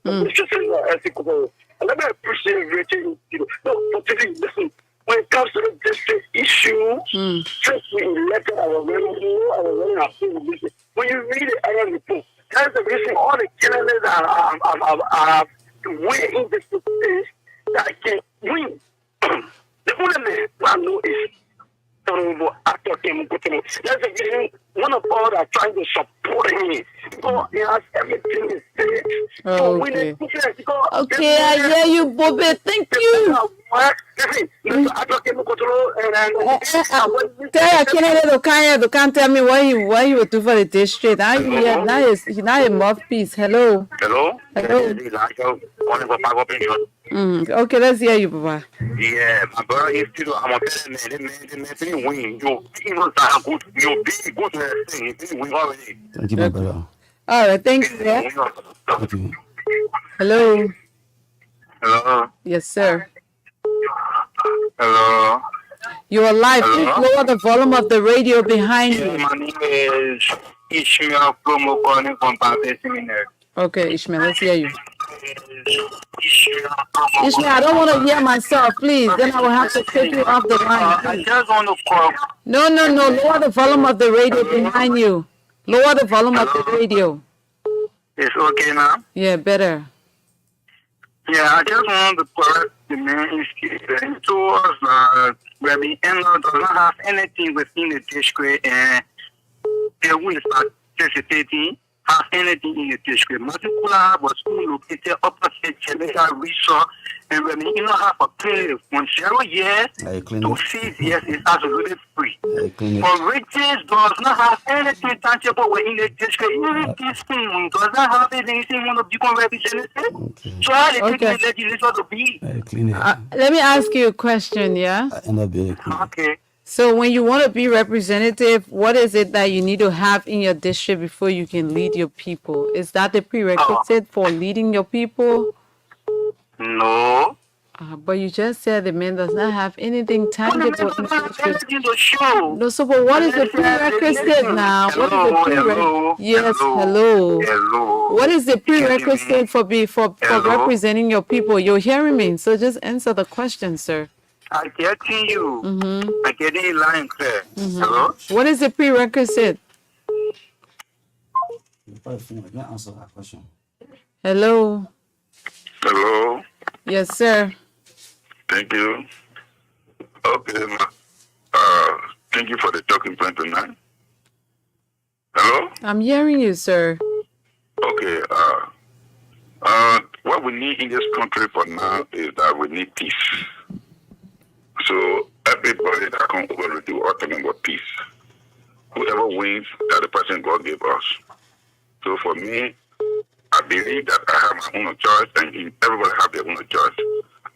it's just ethical. Let me appreciate Richard. Listen, when it comes to the district issue, since we elected our revenue, when you read the annual report, that's the reason all the candidates are winning this state that can win. The only man I know is Actor Kim. That's the reason one of all are trying to support him. Because he has everything to say. Okay, I hear you, Bobby. Thank you. Can't tell me why you would do for the district. Now he's not a mouthpiece. Hello. Hello. Hello. Okay, let's hear you, Papa. Yeah, my brother is still. I'm a better man. The man didn't win. You know, good. You being good to that thing. He didn't win already. Thank you, my brother. All right, thank you. Yeah. Thank you. Hello. Hello. Yes, sir. Hello. You're live. Please Hello? lower the volume of the radio behind Yeah, you. my name is Ishmael Promo calling from Pate Seminary. Okay, Ishmael, let's hear you. Ishmael Promo. Ishmael, I don't want to hear myself, please. Then I will have to take you off the line. I Please. just want to call. No. Lower the volume of the radio behind you. Lower the volume of the radio. It's okay now. Yeah, better. Yeah, I just want to correct the man. He told us where the NL does not have anything within the district and they will start participating, have anything in the district. Matikula was located opposite Jamaica Resort and when you don't have a clinic from 0 years I clean to it. 6 years is absolutely free. I clean it. For riches does not have anything tangible within the district. Even this thing does not have anything want to become representative. Okay. So how they Okay. take the legislature to be? I clean it. Let me ask you a question, yeah? I end up being clean. Okay. So when you want to be representative, what is it that you need to have in your district before you can lead your people? Is that the prerequisite for leading your people? No. But you just said the man does not have anything tangible in the district. Anything to show. No, so but what is the prerequisite now? What is the Hello. Yes, hello. Hello. What is the prerequisite for Hello? representing your people? You're hearing me, so just answer the question, sir. I getting you. Mm-hmm. I getting you loud and clear. Hello. What is the prerequisite? You probably think I can't answer that question. Hello. Hello. Yes, sir. Thank you. Okay. Thank you for the talking point tonight. Hello. I'm hearing you, sir. Okay. What we need in this country for now is that we need peace. So everybody that come over with you are talking about peace. Whoever wins, that the person God gave us. So for me, I believe that I have my own choice, and everybody have their own choice.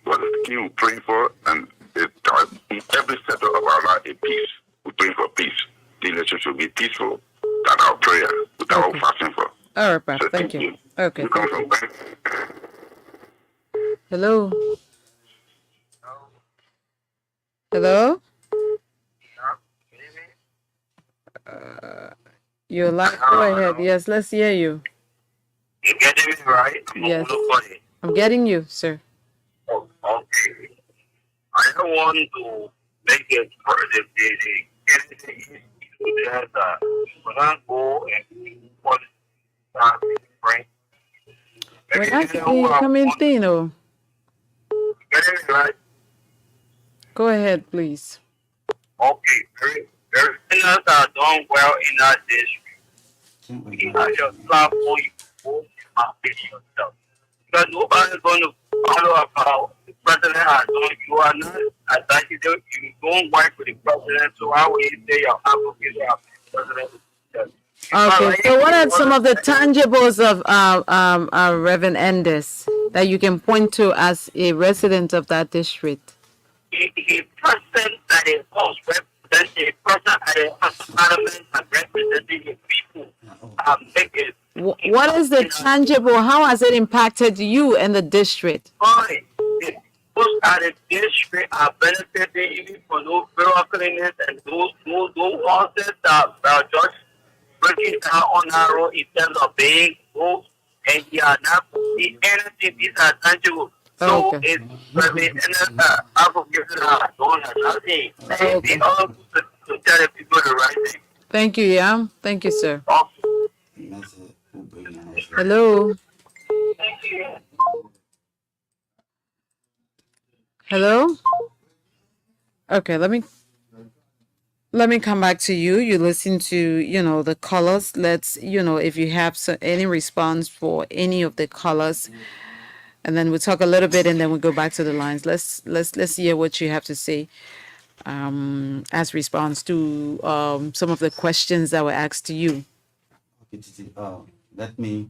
But the thing we pray for, and in every sector of our life, is peace. We pray for peace. The election should be peaceful. That's our prayer. That's our fasting for. All right, Papa. So Thank you. Okay. You come from back. Hello. Hello. You're live. Go ahead. Yes, let's hear you. You getting me right? Yes. I'm getting you, sir. Oh, okay. I don't want to make it for the candidate that we're not go and what right. We're not seeing you coming thin, oh. Getting me right? Go ahead, please. Okay. There's things that are done well in that district. You have your platform, you go and fix yourself. Because nobody's going to follow about the president has done. You are not attacking them. You don't work with the president, so how will you say your application of the president? Okay, so what are some of the tangibles of Reverend Endes that you can point to as a resident of that district? A person that is most representing a person at the parliament and representing the people make it. What is the tangible? How has it impacted you and the district? Fine. The people at the district are benefiting even for those bureaucracies and those horses that are just breaking down on our road in terms of being roads, and they are not seeing anything. These are tangible. So Okay. it's African don't have nothing. They all to tell the people the right thing. Thank you, yeah. Thank you, sir. Okay. Hello. Hello. Okay, let me come back to you. You listen to the callers. Let's if you have any response for any of the callers, and then we'll talk a little bit, and then we'll go back to the lines. Let's hear what you have to say as response to some of the questions that were asked to you. Okay, Titi, let me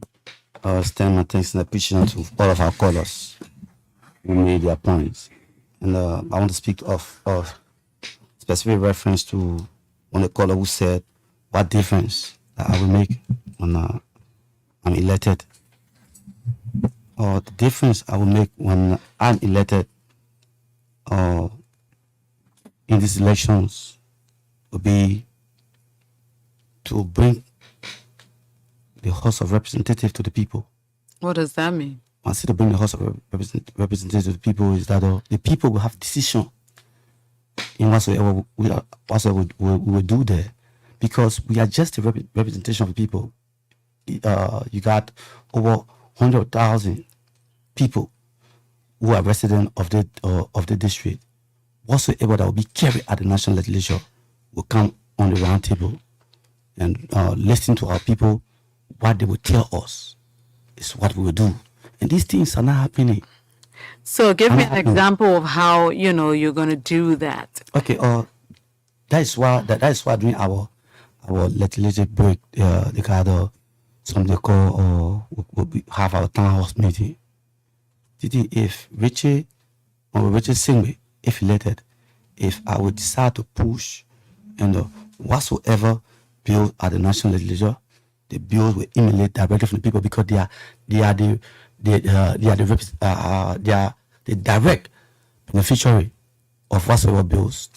stand my thanks and appreciation to all of our callers. who made their points. And I want to speak of specific reference to one of the caller who said, what difference that I will make when I'm elected? Or the difference I will make when I'm elected in these elections will be to bring the House of Representatives to the people. What does that mean? When I say to bring the House of Representatives to the people is that the people will have decision in whatsoever we will do there, because we are just a representation of the people. You got over 100,000 people who are residents of the district. Whatsoever that will be carried at the national legislature will come on the round table and listen to our people. What they will tell us is what we will do, and these things are not happening. So give me an example of how you're going to do that. Okay, that is why during our legislative break, they got something they call we have our town hall meeting. If Richard Singbeh, if elected, if I would decide to push and whatsoever bill at the national legislature, the bills will emanate directly from the people, because they are the direct beneficiary of whatsoever bills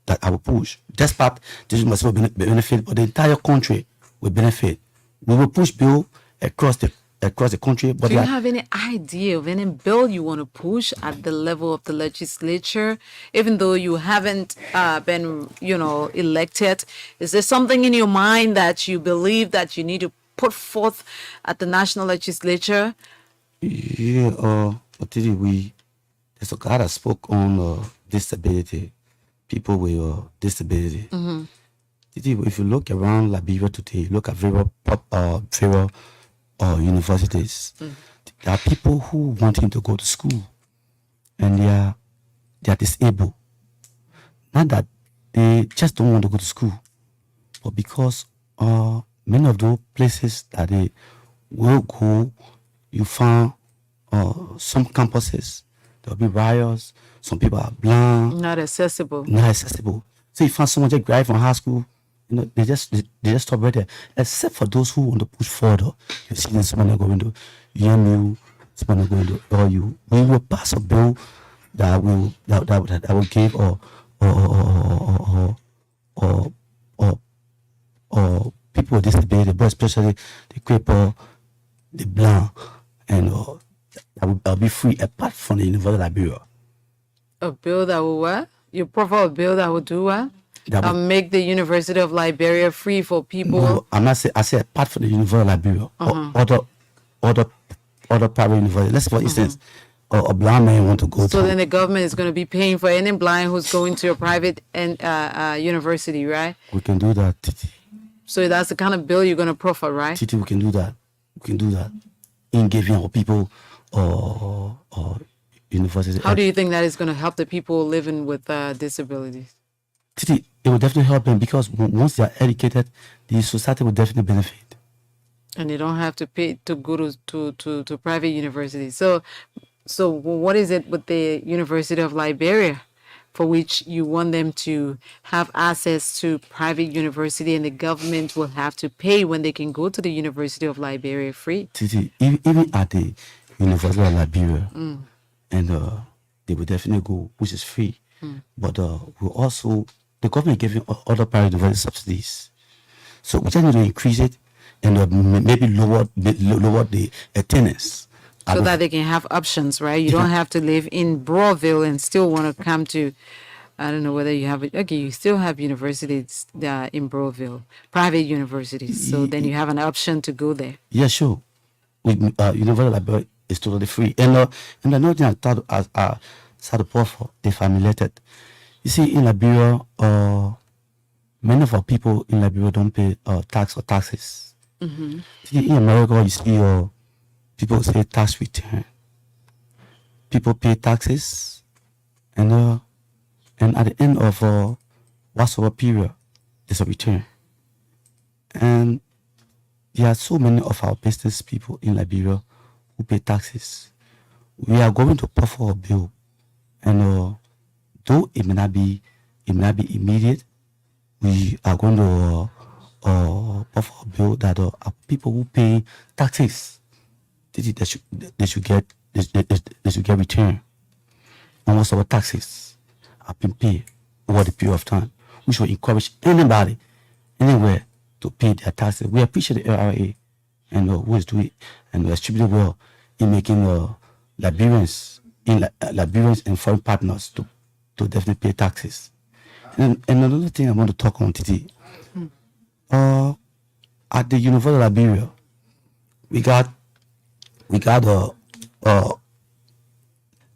that I will push. This part, this must benefit, but the entire country will benefit. We will push bill across the country. But do you have any idea of any bill you want to push at the level of the legislature, even though you haven't been, elected? Is there something in your mind that you believe that you need to put forth at the national legislature? Yeah, there's a guy that spoke on disability, people with disability. Mm-hmm. If you look around Liberia today, look at various universities, there are people who want him to go to school, and they are disabled. Not that they just don't want to go to school, but because many of those places that they will go, you find some campuses there will be riots. Some people are blind, Not accessible. So you find someone just graduate from high school, they just stop right there. Except for those who want to push further, you see them, someone going to EMU, someone going to OU. We will pass a bill that will give or people with disability, but especially the cripple, the blind, and that will be free apart from the University of Liberia. A bill that will what? You profile a bill that will do what? That will Make the University of Liberia free for people. No, I'm not saying. I say apart from the University of Liberia, or other private universities. Let's for instance, a blind man want to go So to. then the government is going to be paying for any blind who's going to a private and university, right? We can do that, Titi. So that's the kind of bill you're going to profile, right? Titi, we can do that. We can do that in giving our people or university. How do you think that is going to help the people living with disabilities? Titi, it will definitely help them, because once they are educated, the society will definitely benefit. And they don't have to pay to go to private universities. So what is it with the University of Liberia for which you want them to have access to private university, and the government will have to pay when they can go to the University of Liberia free? Titi, even at the University of Liberia, and they will definitely go, which is free. But we also, the government giving other private university subsidies, so we just need to increase it and maybe lower the attendance, So that they can have options, right? You don't have to live in Broadville and still want to come to, I don't know whether you have it. Okay, you still have universities in Broadville, private universities. So then you have an option to go there. Yeah, sure. With University of Liberia is totally free. And another thing I thought I started for, if I'm elected. You see, in Liberia, many of our people in Liberia don't pay taxes. See, in America, you see people say tax return. People pay taxes, and at the end of whatsoever period, there's a return. And there are so many of our business people in Liberia who pay taxes. we are going to put for a bill, and though it may not be immediate, we are going to put for a bill that people who pay taxes, they should get they should get return. Almost our taxes have been paid over the period of time. We should encourage anybody, anywhere, to pay their taxes. We appreciate the LRA and who is doing and extremely well in making Liberians and foreign partners to definitely pay taxes. And another thing I want to talk on today, at the University of Liberia, we got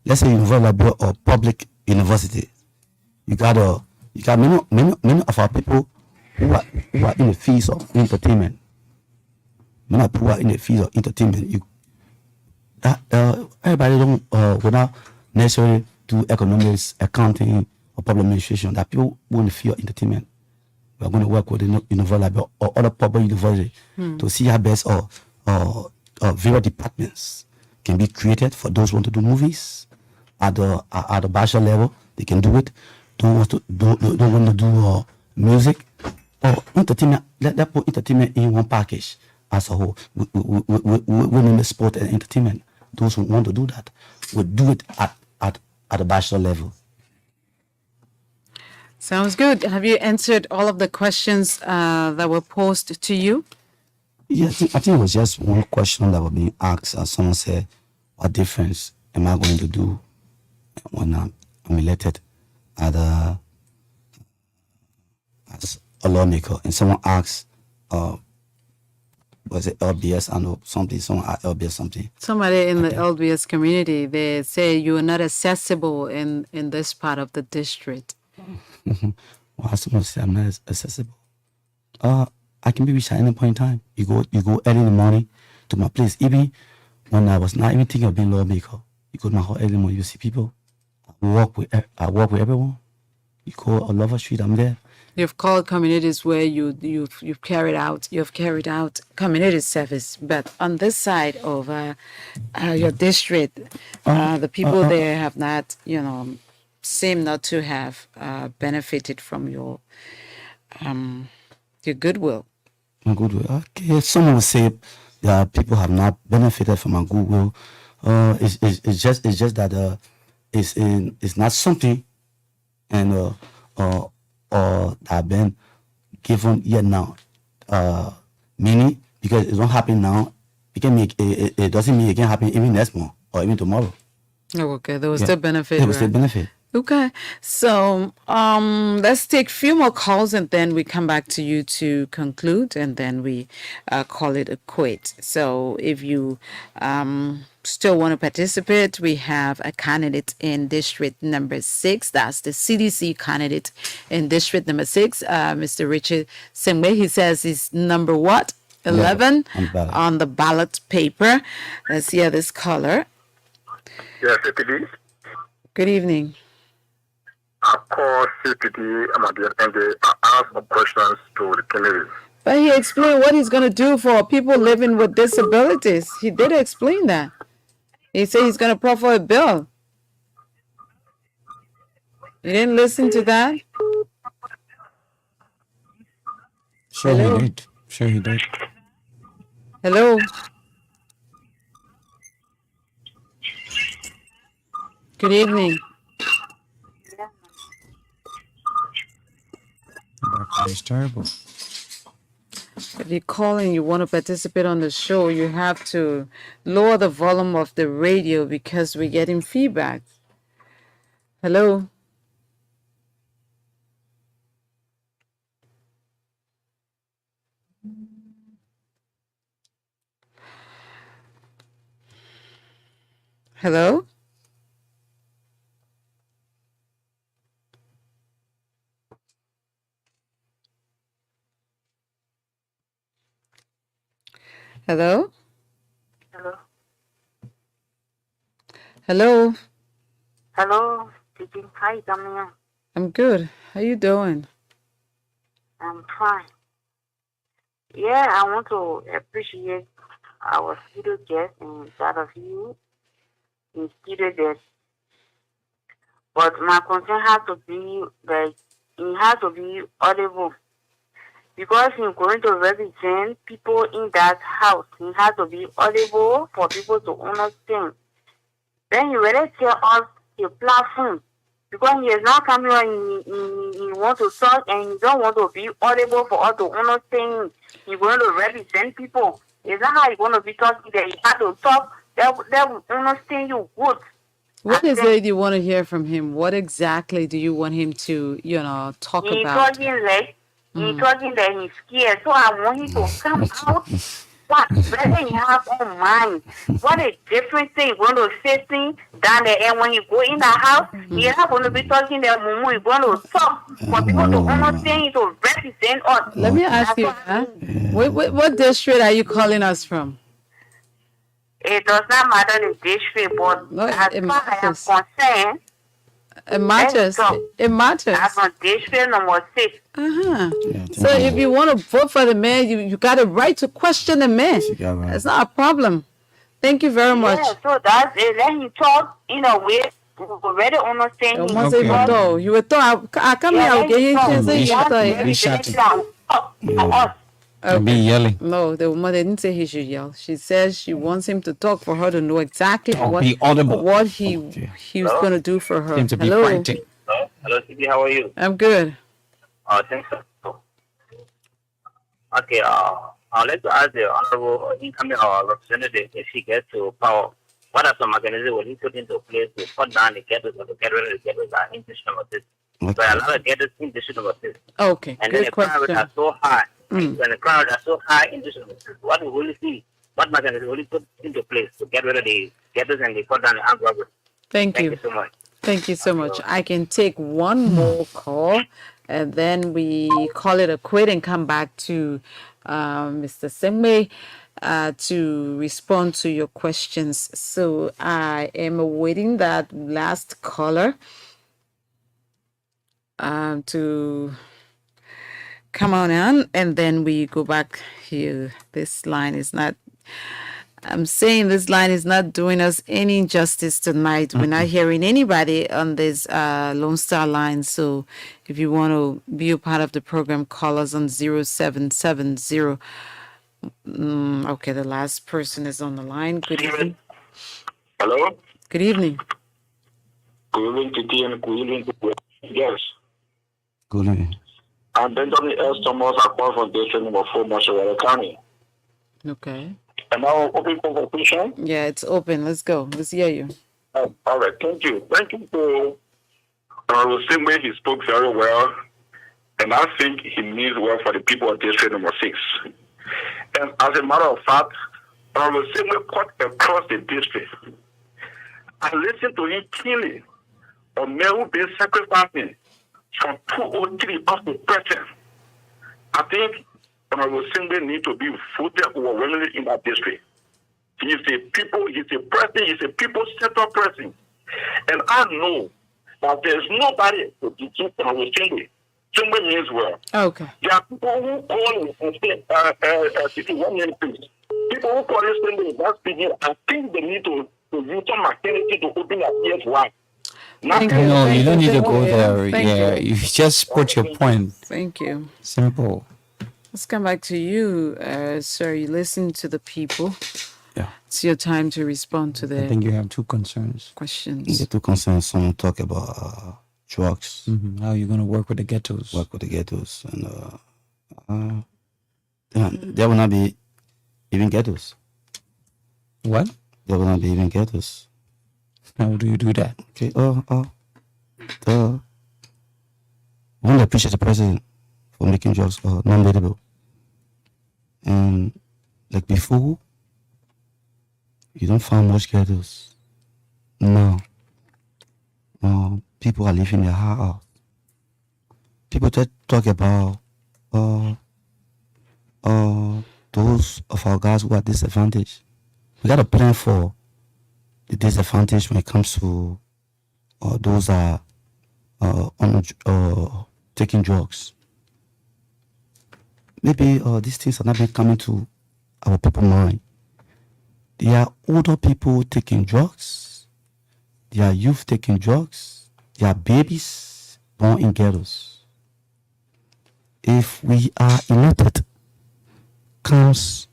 let's say University of Liberia or public university. You got many of our people who are in the fields of entertainment. Many people who are in the field of entertainment. Everybody don't without necessarily do economics, accounting, or public administration. That people who in the field of entertainment. We are going to work with the University of Liberia or other public university to see how best or various departments can be created for those who want to do movies at the bachelor level. They can do it. Don't want to do music or entertainment. Let put entertainment in one package as a whole. We name it sport and entertainment. Those who want to do that will do it at the bachelor level. Sounds good. Have you answered all of the questions that were posed to you? Yeah, I think it was just one question that was being asked. Someone said, "What difference am I going to do when I'm elected as a lawmaker?" And someone asked, "Was it LBS? I know something. Someone asked LBS something." Somebody in the LBS community, they say you are not accessible in this part of the district. Well, someone say I'm not accessible. I can be reached at any point in time. You go early in the morning to my place. Even when I was not even thinking of being lawmaker, you go to my house early in the morning. You see people. I walk with everyone. You go on Lover Street. I'm there. You've called communities where you've carried out community service, but on this side of your district, the people there have not, seem not to have benefited from your goodwill. My goodwill. Okay, someone will say that people have not benefited from my goodwill. It's just that it's not something and that have been given yet now. Meaning because it won't happen now, it doesn't mean it can happen even next month or even tomorrow. Oh, okay, there was still benefit. There was still benefit. Okay, so let's take a few more calls and then we come back to you to conclude and then we call it a quit. So if you still want to participate, we have a candidate in district number 6. That's the CDC candidate in district number 6, Mr. Richard Singbeh. He says he's number what? 11 on the ballot paper. Let's hear this caller. Yes, CPD. Good evening. I call CPD and they ask some questions to the candidate. But he explained what he's going to do for people living with disabilities. He did explain that. He said he's going to proffer a bill. You didn't listen to that? Sure Hello? he did. Hello? Good evening. It's terrible. If you call and you want to participate on the show, you have to lower the volume of the radio because we're getting feedback. Hello? Hello? Hello? Hello. Hello? Hello. Speaking. Hi, Damien. I'm good. How you doing? I'm fine. Yeah, I want to appreciate our studio guest and that of you in serious debt. But my concern has to be like he has to be audible because he's going to represent people in that house. He has to be audible for people to understand. Then you better tell us the platform because he is not coming and he wants to talk and he don't want to be audible for us to understand. He's going to represent people. It's not how he's going to be talking there. He has to talk. They will understand you good. What is it you want to hear from him? What exactly do you want him to, talk He's about? talking like he's talking that he's scared. So I want him to come out. What better he have on mind? What a different thing. Going to say things down there, and when you go in the house, you're not going to be talking that mumu. You're going to talk for people to understand, to represent us. Let me ask you, what district are you calling us from? It does not matter the district, but No, as it far as matters. I'm concerned, It matters. It matters. I'm on district number 6. Uh-huh. So if you want to vote for the man, you got a right to question the man. It's not a problem. Thank you very much. Yeah, so that's it. Let him talk in a way we already understand him. Almost even though you were thought I come here, I'll get him to say you thought. Be yelling. No, the woman didn't say he should yell. She says she wants him to talk for her to know exactly Be audible. what he was going to do for her. Seem to be Hello, fighting. Hello, Sidi, how are you? I'm good. Thanks. Okay, I'd like to ask the honorable incoming representative if he gets to power. What are some mechanisms will he put into place to cut down the ghettos or to get rid of the ghettos that in district number 6? But a lot of ghettos in district number 6. Okay, And then good the crowd question. are so high. When the crowd are so high in district number 6, what will he see? What mechanism will he put into place to get rid of the ghettos and the cut down the armed robbery? Thank Thank you. you so much. Thank you so much. I can take one more call and then we call it a quit and come back to Mr. Singbeh to respond to your questions. So I am awaiting that last caller to come on in and then we go back here. This line is not I'm saying this line is not doing us any justice tonight. We're not hearing anybody on this Lone Star line. So if you want to be a part of the program, call us on 0770. Okay, the last person is on the line. Good evening. Hello? Good evening. Good evening, Titi, and good evening to yes. Good evening. I'm Benjamin S. Thomas. I call from District number 4, Marshall County. Okay. Am I open for conversation? Yeah, it's open. Let's go. Let's hear you. All right, thank you. Thank you for the same way he spoke very well, and I think he means well for the people of District number 6. And as a matter of fact, the same way cut across the district. I listened to him keenly on men who been sacrificing from 203 up to present. I think Honorable Singbeh need to be voted overwhelmingly in that district. He's a people-centered person. And I know that there's nobody to defeat Honorable Singbeh. Singbeh means well. Okay. There are people who call and say, 1 minute please. People who call this Singbeh, that's speaking, I think they need to use some maturity to open their ears wide. Thank you. No, you don't need to Thank go you. there. Thank Yeah, you just put your point. Thank you. Simple. Let's come back to you, sir. You listen to the people. Yeah. It's your time to respond to I their think you have two concerns. questions. The two concerns, someone talk about drugs, How are you going to work with the ghettos? work with the ghettos, and there will not be even ghettos. What? There will not be even ghettos. How do you do that? Okay. One that appreciates the president for making drugs non-legal. And like before, you don't find much ghettos. No. People are living their heart out. People talk about those of our guys who are disadvantaged. We got a plan for the disadvantage when it comes to those are taking drugs. Maybe these things are not been coming to our people's mind. There are older people taking drugs. There are youth taking drugs. There are babies born in ghettos. If we are elected, comes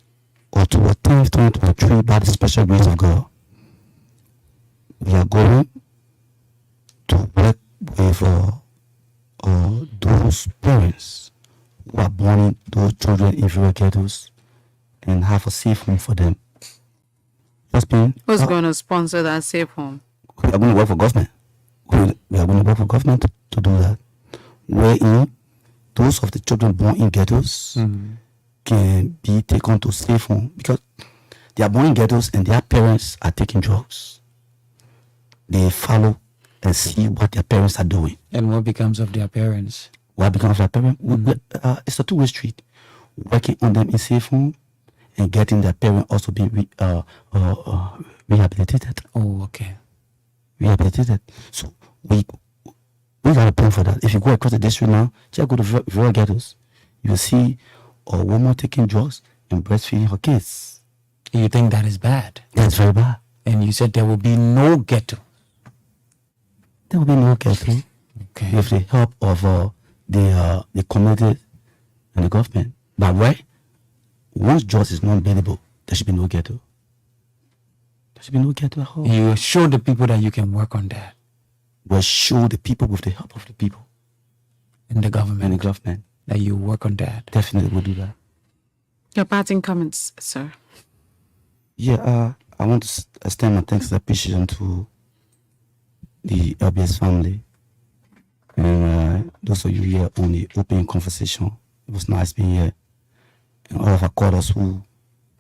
October 10th, 2023, by the special grace of God, we are going to work with those parents who are born in those children in rural ghettos and have a safe home for them. Who's going to sponsor that safe home? We are going to work for government. We are going to work for government to do that. Wherein those of the children born in ghettos can be taken to safe home because they are born in ghettos and their parents are taking drugs. They follow and see what their parents are doing. And what becomes of their parents? What becomes of their parents? It's a two-way street. Working on them in safe home and getting their parents also be rehabilitated. Oh, okay. Rehabilitated. So we got a plan for that. If you go across the district now, just go to rural ghettos, you will see a woman taking drugs and breastfeeding her kids. You think that is bad? That's very bad. And you said there will be no ghetto. There will be no ghetto. Okay. With the help of the community and the government. But why? Once drugs is not available, there should be no ghetto. There should be no ghetto at all. You show the people that you can work on that. We'll show the people with the help of the people. And the government. And the government. That you work on that. Definitely will do that. Your parting comments, sir. Yeah, I want to extend my thanks and appreciation to the LBS family and those of you here on the open conversation. It was nice being here. And all of our callers who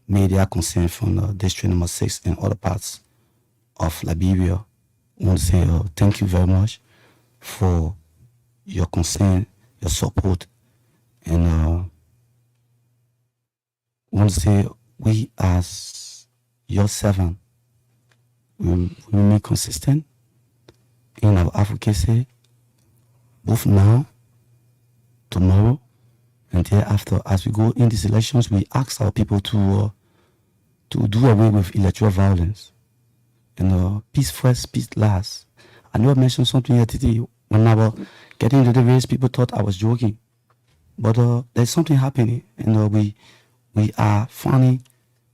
made their concern from district number 6 and other parts of Liberia. I want to say thank you very much for your concern, your support, and I want to say we as your servant will remain consistent in our advocacy, both now, tomorrow, and thereafter. As we go in these elections, we ask our people to do away with electoral violence. And peace first, peace last. I know I mentioned something here today. When I was getting into the race, people thought I was joking. But there's something happening, and we are finding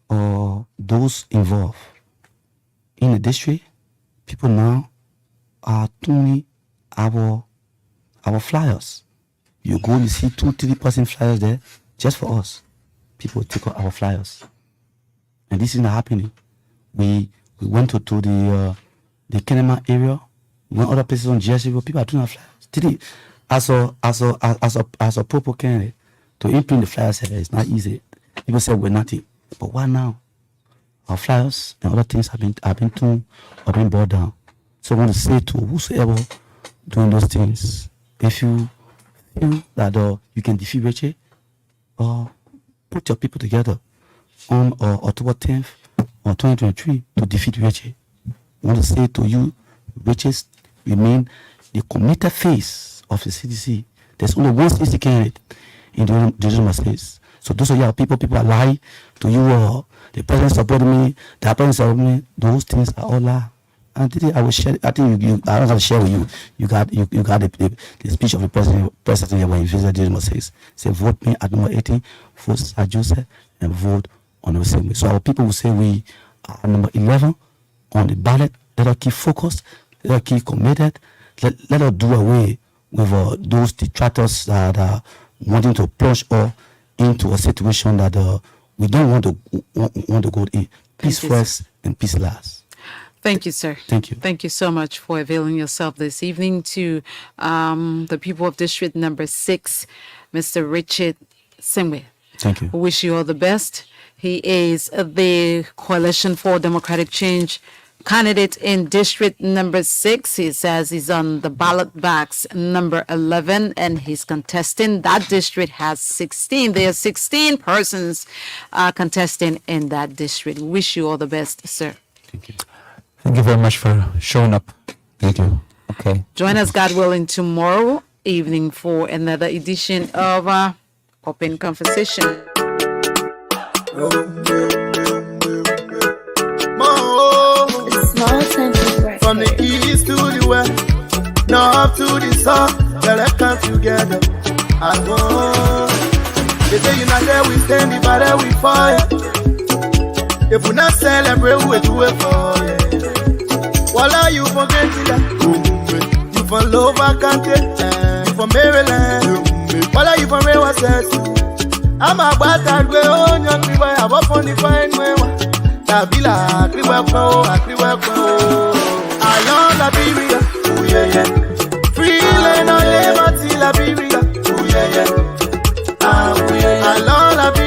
those involved. In the district, people now are tuning our flyers. You go, you see 2-3% flyers there just for us. People take out our flyers. And this is not happening. We went to the Kenema area, we went other places on GSC where people are doing our flyers. Today, as a proper candidate, to imprint the flyers here is not easy. People say we're nothing. But why now? Our flyers and other things have been tuned or been brought down. So I want to say to whosoever doing those things, if you feel that you can defeat Richie, put your people together on October 10th or 2023 to defeat Richie. I want to say to you, Riches remain the committed face of the CDC. There's only one CDC candidate in the regional states. So those are your people are lying to you. The president supported me, the president supported me. Those things are all lie. And today I will share. I think I don't have to share with you. You got the speech of the president here when he visited the regional states. Say vote me at number 18, vote Sir Joseph, and vote on the same way. So our people will say we are number 11 on the ballot. Let us keep focused. Let us keep committed. Let us do away with those detractors that are wanting to plunge us into a situation that we don't want to go in. Peace first and peace last. Thank you, sir. Thank you. Thank you so much for availing yourself this evening to the people of District Number 6, Mr. Richard Singbeh. Thank you. We wish you all the best. He is the Coalition for Democratic Change candidate in District Number 6. He says he's on the ballot box number 11 and he's contesting. That district has 16. There are 16 persons contesting in that district. We wish you all the best, sir. Thank you. Thank you very much for showing up. Thank you. Okay. Join us, God willing, tomorrow evening for another edition of Open Conversation. More. Small time to break. From the east to the west, north to the south, let's come together as one. They say you not there, we stand, the better we fight. If we not celebrate, we do it for you. Voila, you from Gentile, you from Lower Country, you from Maryland. Voila, you from Rewa Says. I'm a bastard, we own your river, I'm up on the fine way. Tabila, I love the